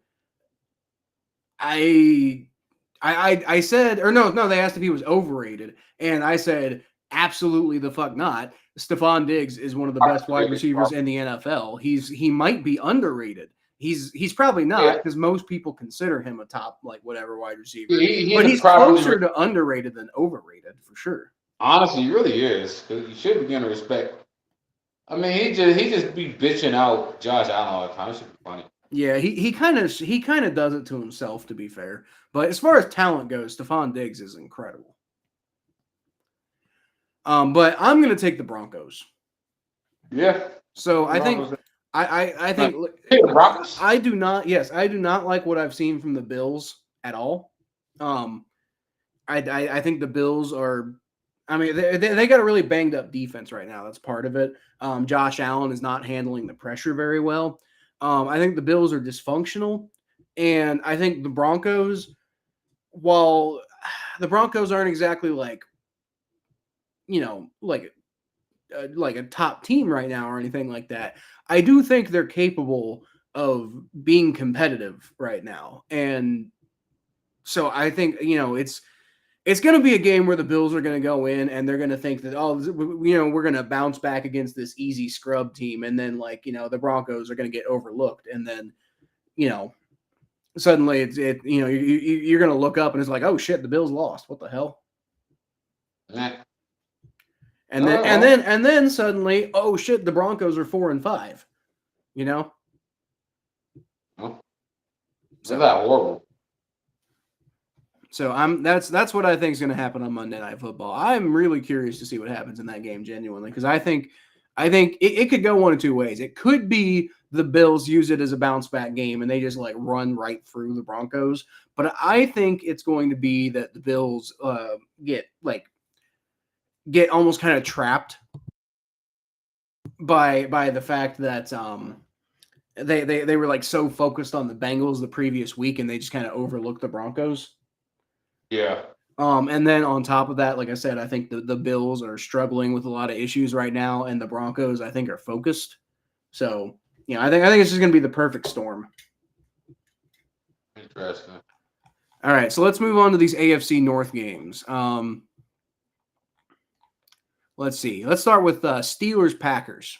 I said, or no, they asked if he was overrated, and I said absolutely the fuck not. Stephon Diggs is one of the best wide receivers in the NFL. He might be underrated. He's probably not because most people consider him a top whatever wide receiver. But he's closer to underrated than overrated for sure. Honestly, he really is. Because you should begin to respect. I mean, he just be bitching out Josh Allen all the time. It should be funny. Yeah, he kind of does it to himself, to be fair. But as far as talent goes, Stephon Diggs is incredible. But I'm gonna take the Broncos. Yeah. So I think I think I do not. Yes, I do not like what I've seen from the Bills at all. I think the Bills are. I mean, they got a really banged up defense right now. That's part of it. Josh Allen is not handling the pressure very well. I think the Bills are dysfunctional, and I think the Broncos, while the Broncos aren't exactly like a top team right now or anything like that, I do think they're capable of being competitive right now. And so I think, it's going to be a game where the Bills are going to go in and they're going to think that, we're going to bounce back against this easy scrub team. And then the Broncos are going to get overlooked. And then, suddenly you're going to look up and it's like, oh shit, the Bills lost. What the hell? And then suddenly, oh shit, the Broncos are 4-5. So that horrible. So that's what I think is going to happen on Monday Night Football. I'm really curious to see what happens in that game, genuinely, because I think it could go one of two ways. It could be the Bills use it as a bounce back game and they just run right through the Broncos, but I think it's going to be that the Bills get almost kind of trapped by the fact that they were so focused on the Bengals the previous week and they just kind of overlooked the Broncos. Yeah. And then on top of that, like I said, I think the Bills are struggling with a lot of issues right now, and the Broncos I think are focused. So I think it's just going to be the perfect storm. Interesting. All right, so let's move on to these AFC North games. Let's see. Let's start with Steelers-Packers.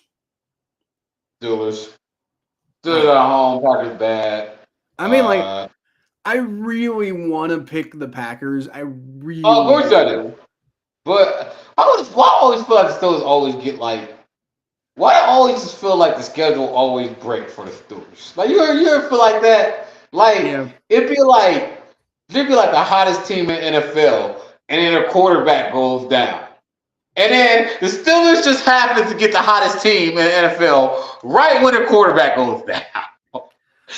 Steelers at home. Packers bad. I mean, I really want to pick the Packers. I really. Oh, of course I do. But why I always feel like the Steelers always get why I always just feel like the schedule always break for the Steelers. You ever feel like that? It'd be like the hottest team in NFL, and then their quarterback goes down. And then the Steelers just happen to get the hottest team in the NFL right when their quarterback goes down.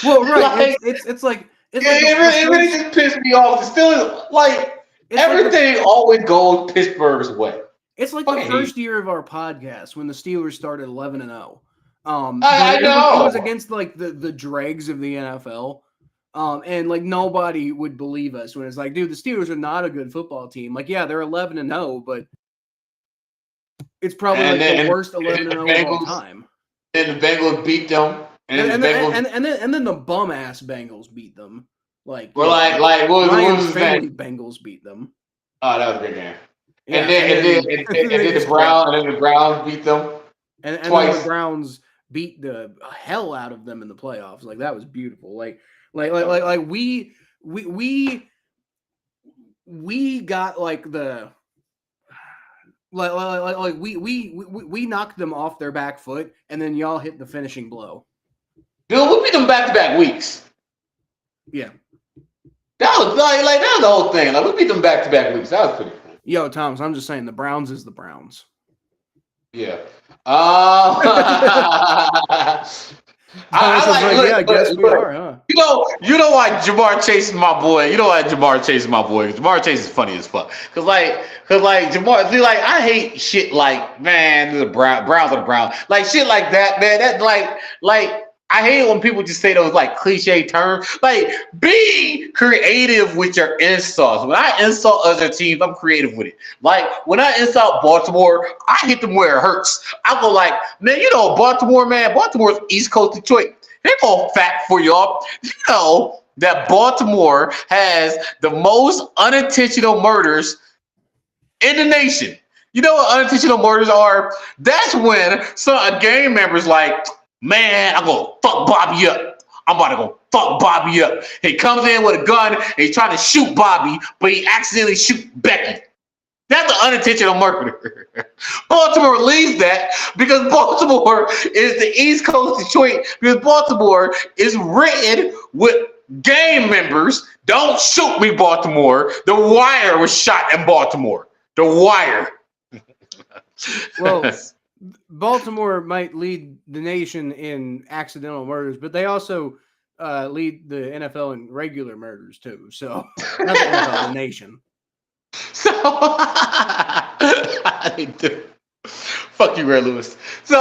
Well, right. It really just pissed me off. The Steelers, everything always goes Pittsburgh's way. It's like the first year of our podcast when the Steelers started 11-0. I know. It was against the dregs of the NFL. And nobody would believe us when it's dude, the Steelers are not a good football team. Yeah, they're 11-0, but it's probably the worst 11-0 of all time. And the Bengals beat them. And then the bum ass Bengals beat them. What was his name? Bengals beat them. Oh, that was a good game. Yeah, and then the Browns beat them. And then the Browns beat the hell out of them in the playoffs. That was beautiful. We got we knocked them off their back foot, and then y'all hit the finishing blow. Bill, we beat them back-to-back weeks. Yeah. That was that was the whole thing. We beat them back-to-back weeks. That was pretty cool. Yo, Thomas, I'm just saying the Browns is the Browns. Yeah. I guess we are, huh? You know why Jamar Chase is my boy. Jamar Chase is funny as fuck. Cause Jamar, I hate shit the Browns are the Browns. Shit like that, man. That I hate when people just say those like cliche terms. Like, be creative with your insults. When I insult other teams, I'm creative with it. Like when I insult Baltimore, I hit them where it hurts. I go like, man, Baltimore, man, Baltimore's East Coast Detroit. They're gonna fact for y'all. You know that Baltimore has the most unintentional murders in the nation. You know what unintentional murders are? That's when a gang member's like, man, I'm gonna fuck Bobby up. I'm about to go fuck Bobby up. He comes in with a gun and he's trying to shoot Bobby, but he accidentally shoots Becky. That's an unintentional murder. Baltimore leaves that because Baltimore is the East Coast Detroit, because Baltimore is written with gang members. Don't shoot me, Baltimore. The Wire was shot in Baltimore. The Wire. Well, Baltimore might lead the nation in accidental murders, but they also lead the NFL in regular murders too. So not the NFL, the nation. So they do. Fuck you, Ray Lewis. So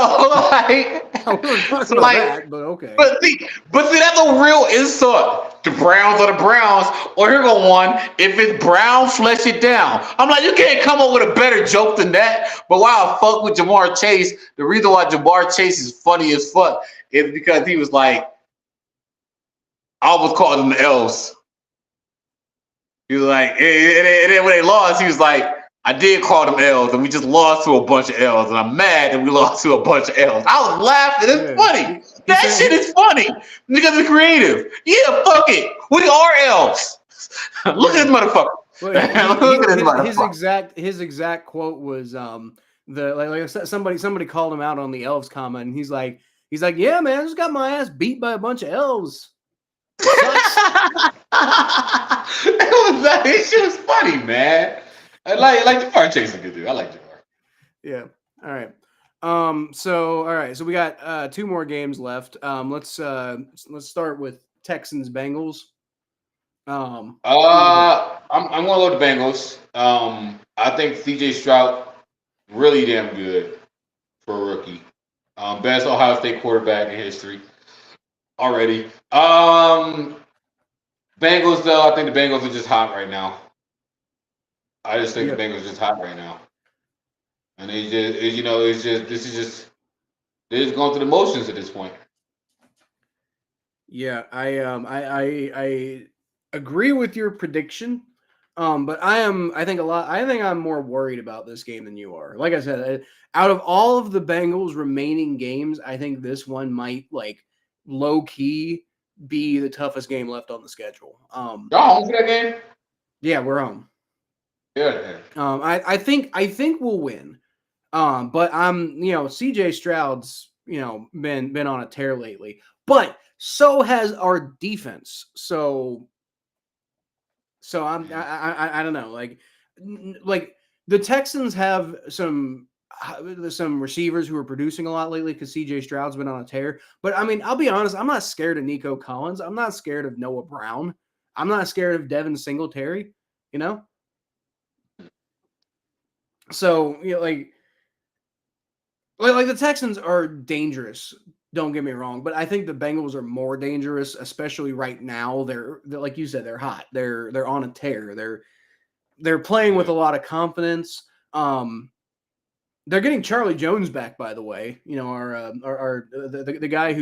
like, that, but okay. But see, that's a real insult. The Browns are the Browns, or here go one. If it's brown, flesh it down. I'm like, you can't come up with a better joke than that. But while I fuck with Jamar Chase, the reason why Jamar Chase is funny as fuck is because he was like, I almost called them the elves. He was like, and then when they lost, he was like, I did call them L's, and we just lost to a bunch of L's, and I'm mad that we lost to a bunch of L's. I was laughing. It's funny. That shit is funny because it's creative. Yeah, fuck it. We are L's. Look at this motherfucker. Look at this motherfucker. His exact quote was somebody called him out on the elves comment, and he's like, yeah, man, I just got my ass beat by a bunch of elves. It shit was funny, man. I like Jamar Chase is a good dude. I like Jamar. Yeah. All right. So we got 2 more games left. Let's start with Texans Bengals. I'm gonna load the Bengals. I think CJ Stroud really damn good for a rookie. Best Ohio State quarterback in history already. Bengals though, I think the Bengals are just hot right now. I just think the Bengals are just hot right now, and they're just going through the motions at this point. Yeah, I agree with your prediction, but I think I'm more worried about this game than you are. Like I said, out of all of the Bengals' remaining games, I think this one might low key be the toughest game left on the schedule. Y'all home for that game? Yeah, we're home. Yeah. I think we'll win. But CJ Stroud's been on a tear lately. But so has our defense. So I don't know. Like the Texans have some receivers who are producing a lot lately because CJ Stroud's been on a tear. But I mean, I'll be honest, I'm not scared of Nico Collins. I'm not scared of Noah Brown. I'm not scared of Devin Singletary. So like the Texans are dangerous. Don't get me wrong, but I think the Bengals are more dangerous, especially right now. They're like you said, they're hot. They're on a tear. They're playing with a lot of confidence. They're getting Charlie Jones back, by the way. The guy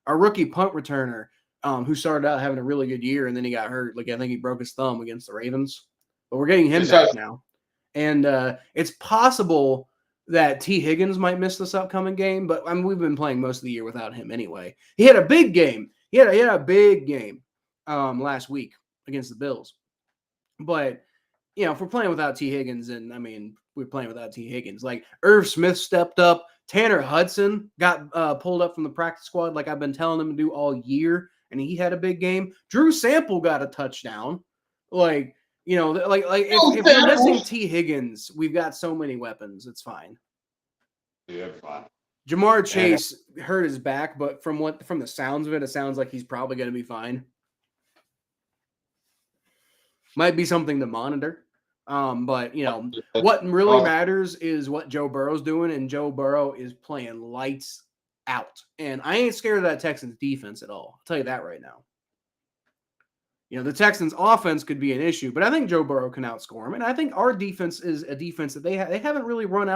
our rookie punt returner, who started out having a really good year and then he got hurt. I think he broke his thumb against the Ravens, but we're getting him back now. And it's possible that T. Higgins might miss this upcoming game, but we've been playing most of the year without him anyway. He had a big game. He had a big game last week against the Bills. But if we're playing without T. Higgins, and we're playing without T. Higgins. Like Irv Smith stepped up. Tanner Hudson got pulled up from the practice squad, like I've been telling him to do all year, and he had a big game. Drew Sample got a touchdown. If we're missing T. Higgins, we've got so many weapons. It's fine. Yeah, fine. Jamar Chase hurt his back, but from the sounds of it, it sounds like he's probably going to be fine. Might be something to monitor. But what really matters is what Joe Burrow's doing, and Joe Burrow is playing lights out. And I ain't scared of that Texans defense at all. I'll tell you that right now. The Texans offense could be an issue, but I think Joe Burrow can outscore him. And I think our defense is a defense that they haven't really run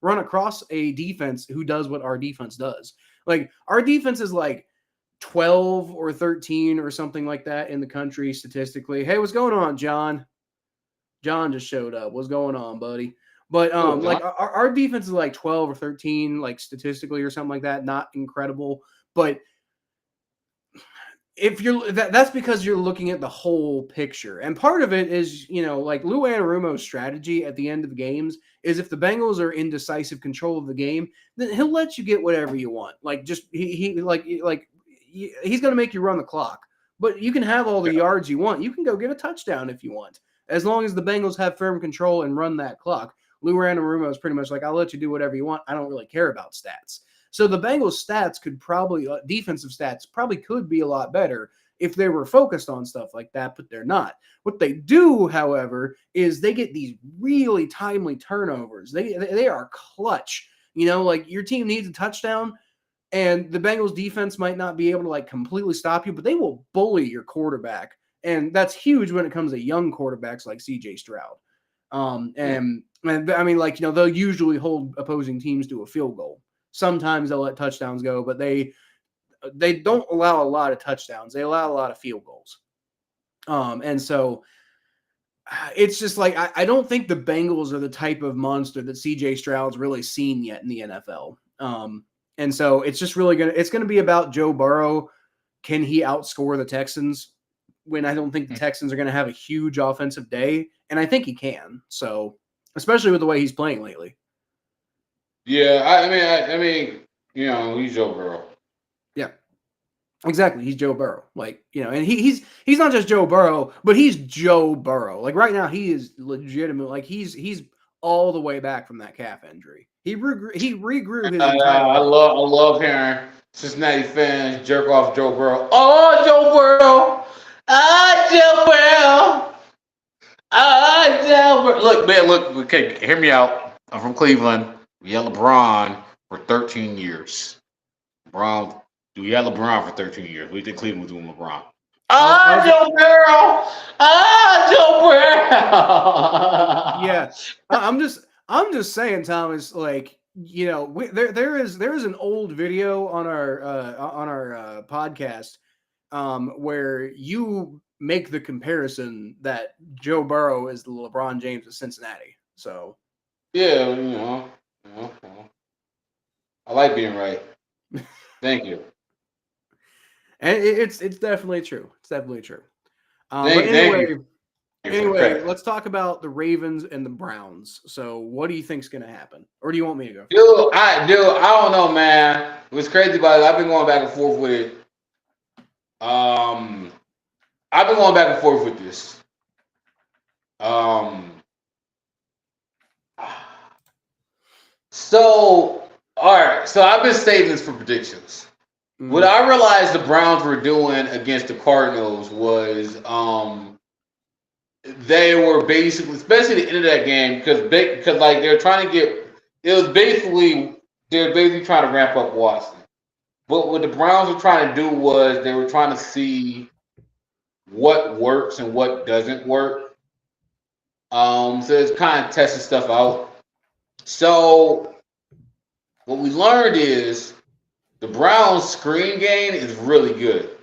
across a defense who does what our defense does. Like our defense is like 12 or 13 or something like that in the country statistically. Hey, what's going on, John? John just showed up. What's going on, buddy? But like our defense is like 12 or 13, like statistically or something like that. Not incredible, but if you're that's because you're looking at the whole picture. And part of it is, like Lou Anarumo's strategy at the end of the games is if the Bengals are in decisive control of the game, then he'll let you get whatever you want. Like just he's going to make you run the clock, but you can have all the yards you want. You can go get a touchdown if you want, as long as the Bengals have firm control and run that clock. Lou Anarumo is pretty much like, I'll let you do whatever you want. I don't really care about stats. So the Bengals stats could probably, defensive stats probably could be a lot better if they were focused on stuff like that, but they're not. What they do, however, is they get these really timely turnovers. They are clutch. Like your team needs a touchdown, and the Bengals defense might not be able to like completely stop you, but they will bully your quarterback. And that's huge when it comes to young quarterbacks like CJ Stroud. And I mean, like, they'll usually hold opposing teams to a field goal. Sometimes they'll let touchdowns go, but they don't allow a lot of touchdowns. They allow a lot of field goals. And so it's just like, I don't think the Bengals are the type of monster that CJ Stroud's really seen yet in the NFL. And so it's just really going to be about Joe Burrow. Can he outscore the Texans when I don't think the Texans are going to have a huge offensive day? And I think he can. So, especially with the way he's playing lately. Yeah, I mean, he's Joe Burrow. Yeah, exactly. He's Joe Burrow. Like, and he's not just Joe Burrow, but he's Joe Burrow. Like right now, he is legitimate. Like he's all the way back from that calf injury. He regrew his entire life. I love hearing Cincinnati fans jerk off Joe Burrow. Oh, Joe Burrow! Joe Burrow! Joe Burrow! Look, man, okay, hear me out. I'm from Cleveland. We had LeBron for 13 years. We had LeBron for 13 years. We did Cleveland with LeBron. Joe Burrow! Joe Burrow! Yeah, I'm just saying, Thomas. Like, there is an old video on our podcast where you make the comparison that Joe Burrow is the LeBron James of Cincinnati. So yeah, I like being right. Thank you. And it's definitely true. It's definitely true. Thank you. Anyway, let's talk about the Ravens and the Browns. So, what do you think's going to happen, or do you want me to go? I don't know, man. What's crazy about it? I've been going back and forth with it. I've been going back and forth with this. So, all right. So I've been saving this for predictions. Mm-hmm. What I realized the Browns were doing against the Cardinals was they were basically, especially at the end of that game, because like they're trying to get, they're basically trying to ramp up Watson. But what the Browns were trying to do was they were trying to see what works and what doesn't work. So it's kind of testing stuff out. So what we learned is the Browns' screen game is really good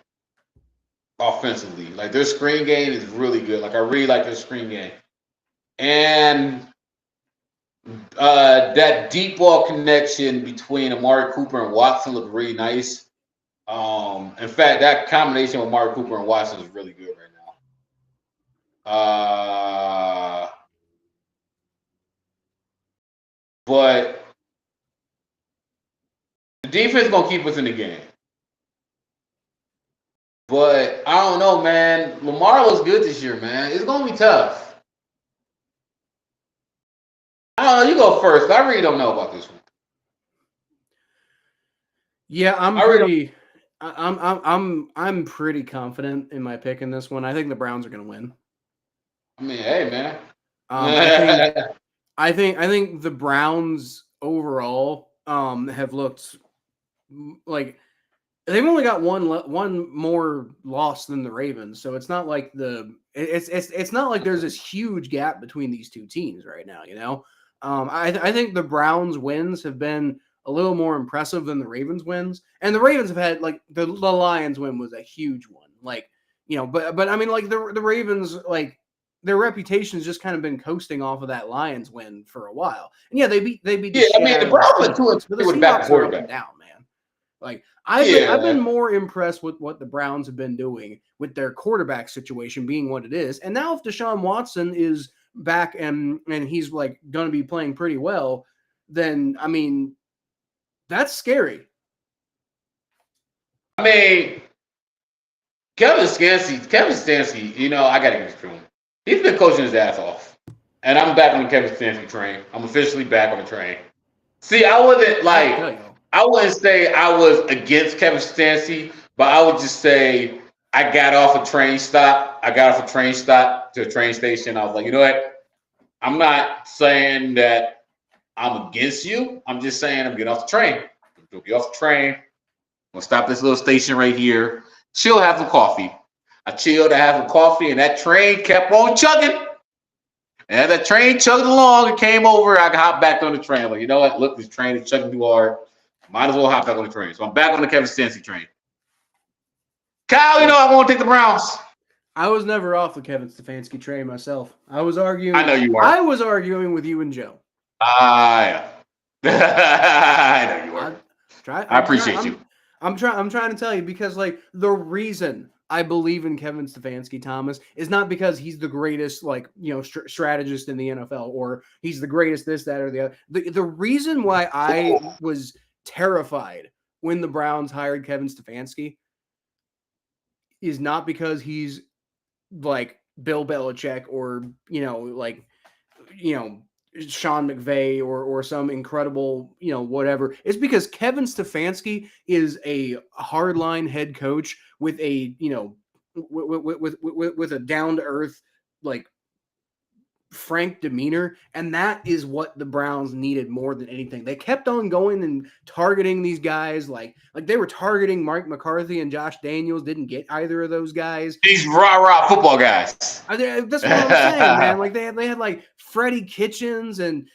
offensively. Like their screen game is really good. Like I really like their screen game. And that deep ball connection between Amari Cooper and Watson looked really nice. In fact, that combination with Amari Cooper and Watson is really good right now. But the defense is going to keep us in the game. But I don't know, man. Lamar looks good this year, man. It's going to be tough. I don't know. You go first. I really don't know about this one. Yeah, I'm pretty confident in my pick in this one. I think the Browns are going to win. I mean, hey, man. I think the Browns overall have looked like they've only got one more loss than the Ravens, so it's not like it's not like there's this huge gap between these two teams right now. I think the Browns' wins have been a little more impressive than the Ravens' wins, and the Ravens have had like the Lions win was a huge one, but I mean like the Ravens like. Their reputation's just kind of been coasting off of that Lions win for a while, and yeah, they beat. Yeah, I mean the Browns went 2-2 but the with back Seahawks are up and quarterback. down, man. Like I've been more impressed with what the Browns have been doing with their quarterback situation being what it is, and now if Deshaun Watson is back and he's like going to be playing pretty well, then I mean that's scary. I mean, Kevin Stefanski, I got to give it to him. He's been coaching his ass off. And I'm back on the Kevin Stefanski train. I'm officially back on the train. See, I wouldn't say I was against Kevin Stefanski, but I would just say I got off a train stop. I got off a train stop to a train station. I was like, you know what? I'm not saying that I'm against you. I'm just saying I'm getting off the train. I'm get off the train. I'm going to stop this little station right here. Chill, have some coffee. I chilled, I had some coffee, and that train kept on chugging. And that train chugged along and came over. I hopped back on the train. Like, you know what? Look, this train is chugging too hard. Might as well hop back on the train. So I'm back on the Kevin Stefanski train. Kyle, I want to take the Browns. I was never off the Kevin Stefanski train myself. I was arguing. I know you were. I was arguing with you and Joe. Yeah. I know you were. I appreciate you. I'm trying to tell you because like the reason I believe in Kevin Stefanski, Thomas, is not because he's the greatest strategist in the NFL or he's the greatest this, that, or the other. The reason why I was terrified when the Browns hired Kevin Stefanski is not because he's like Bill Belichick or Sean McVay or some incredible, whatever. It's because Kevin Stefanski is a hardline head coach with a, with a down to earth, like frank demeanor. And that is what the Browns needed more than anything. They kept on going and targeting these guys. Like they were targeting Mike McCarthy and Josh Daniels. Didn't get either of those guys. These rah-rah football guys. That's what I'm saying, man. Like they had like Freddie Kitchens and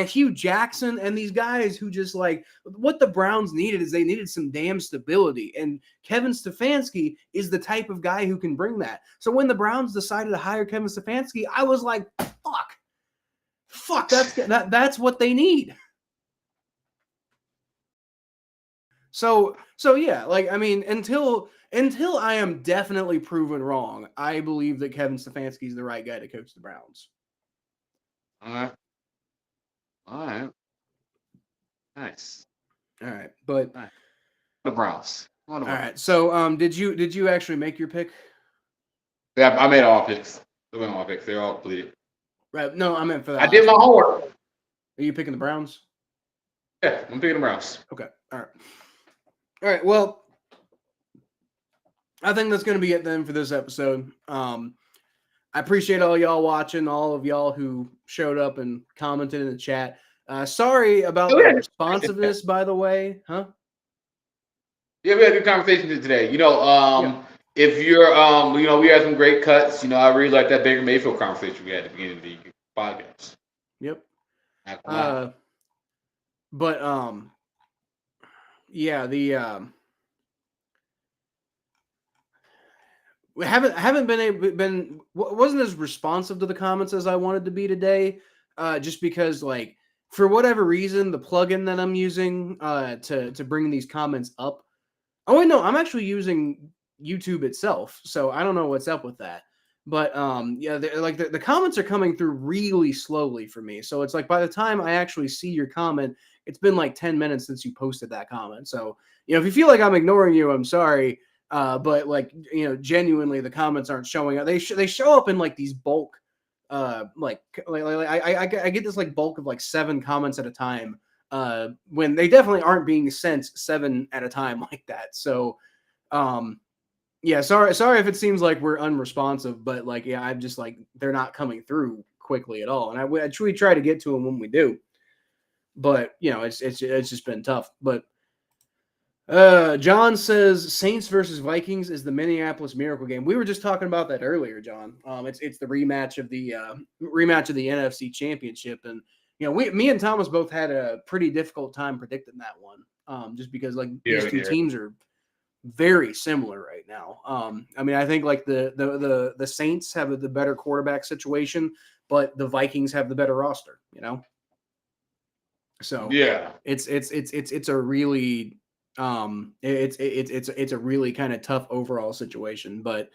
Hugh Jackson and these guys who just like what the Browns needed is they needed some damn stability. And Kevin Stefanski is the type of guy who can bring that. So when the Browns decided to hire Kevin Stefanski, I was like, fuck, that's what they need. So yeah, like I mean, until I am definitely proven wrong, I believe that Kevin Stefanski is the right guy to coach the Browns. All right. Nice. All right, but the Browns. All right. So, did you actually make your pick? Yeah, I made all picks. They're all completed. Right. No, I meant for that. I did my homework. Are you picking the Browns? Yeah, I'm picking the Browns. Okay. All right. Well, I think that's going to be it then for this episode. I appreciate all y'all watching, all of y'all who showed up and commented in the chat. Sorry about the responsiveness, by the way. Huh? Yeah, we had a good conversation today. If you're, we had some great cuts. I really like that Baker Mayfield conversation we had at the beginning of the podcast. Yep. We wasn't as responsive to the comments as I wanted to be today, just because like for whatever reason the plugin that I'm using to bring these comments up. Oh wait, no, I'm actually using YouTube itself, so I don't know what's up with that. But the comments are coming through really slowly for me. So it's like by the time I actually see your comment, it's been like 10 minutes since you posted that comment. So if you feel like I'm ignoring you, I'm sorry. But genuinely the comments aren't showing up. They show up in like these bulk, I get this like bulk of like 7 comments at a time. When they definitely aren't being sent 7 at a time like that. So, sorry if it seems like we're unresponsive, but I'm just like, they're not coming through quickly at all. And I truly try to get to them when we do, but it's just been tough. But John says Saints versus Vikings is the Minneapolis Miracle game. We were just talking about that earlier, John. It's the rematch of the NFC Championship, and me and Thomas both had a pretty difficult time predicting that one, just because these two teams are very similar right now. I mean, I think like the Saints have the better quarterback situation, but the Vikings have the better roster. So yeah, it's a really it's a really kind of tough overall situation, but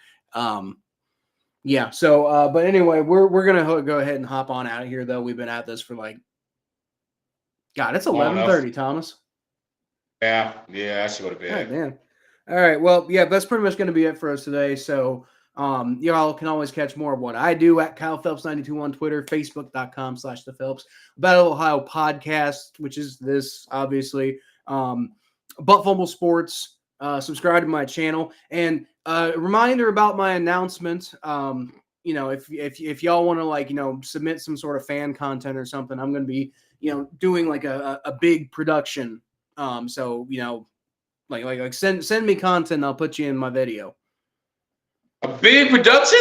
yeah. So but anyway, we're gonna go ahead and hop on out of here, though. We've been at this for God, it's 11:30, Thomas. Yeah, I should go to bed. God, damn. All right, well, yeah, that's pretty much gonna be it for us today. So y'all can always catch more of what I do at Kyle Phelps 92 on Twitter, Facebook.com/the Phelps, Battle of Ohio podcast, which is this obviously. Butt Fumble Sports. Subscribe to my channel, and reminder about my announcement. If y'all want to submit some sort of fan content or something, I'm going to be doing a big production. So send me content. I'll put you in my video. A big production?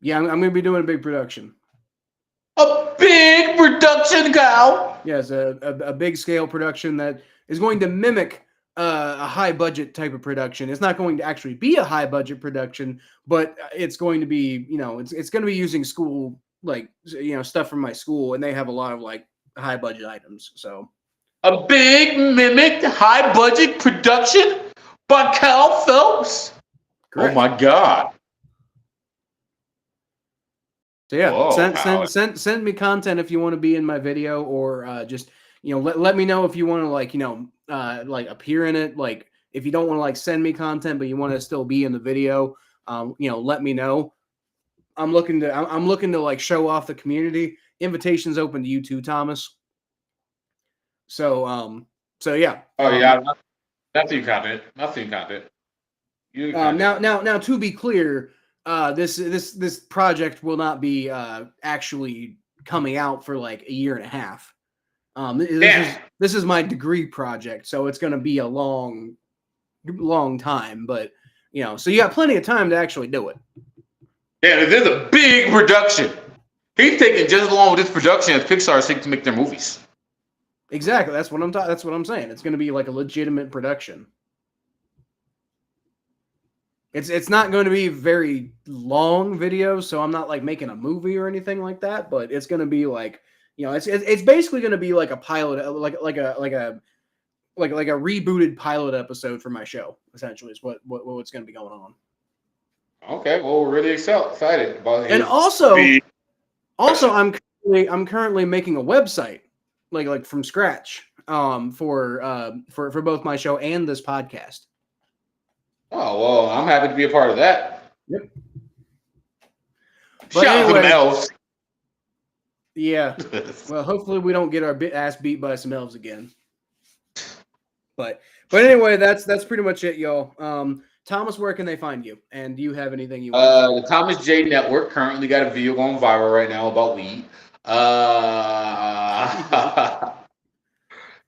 Yeah, I'm going to be doing a big production. A big production, Kyle. Yes, a big scale production that is going to mimic a high budget type of production. It's not going to actually be a high budget production, but it's going to be, it's going to be using school, stuff from my school, and they have a lot of high budget items. So a big mimicked high budget production by Kyle Phelps. Correct. Oh my God. So yeah, whoa, send me content if you want to be in my video, or just let me know if you want to appear in it. If you don't want to send me content, but you want to still be in the video, let me know. I'm looking to show off the community. Invitations open to you too, Thomas. So yeah. Oh yeah, nothing content. Now to be clear, this project will not be actually coming out for a year and a half. This is my degree project, so it's going to be a long time. But so you got plenty of time to actually do it. Yeah, this is a big production. He's taking just as long with this production as Pixar is taking to make their movies. Exactly. That's what I'm saying. It's going to be a legitimate production. It's not going to be very long videos, so I'm not making a movie or anything like that. But it's going to be it's basically going to be a pilot, like a rebooted pilot episode for my show. Essentially, is what's going to be going on. Okay, well, we're really excited about it. And also, I'm currently making a website from scratch for both my show and this podcast. Oh, well, I'm happy to be a part of that. Yep. Shout out to the elves. Yeah. Well, hopefully we don't get our ass beat by some elves again. But anyway, that's pretty much it, y'all. Thomas, where can they find you? And do you have anything you want? The Thomas J Network currently got a video going viral right now about weed.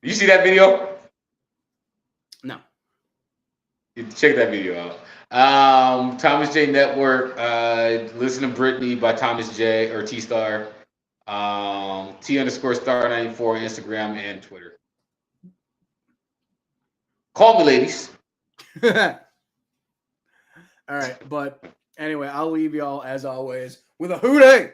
You see that video? No. Check that video out. Thomas J Network. Listen to Brittany by Thomas J or T Star. T_star94 on Instagram and Twitter. Call me, ladies. All right, but anyway, I'll leave y'all as always with a hootie.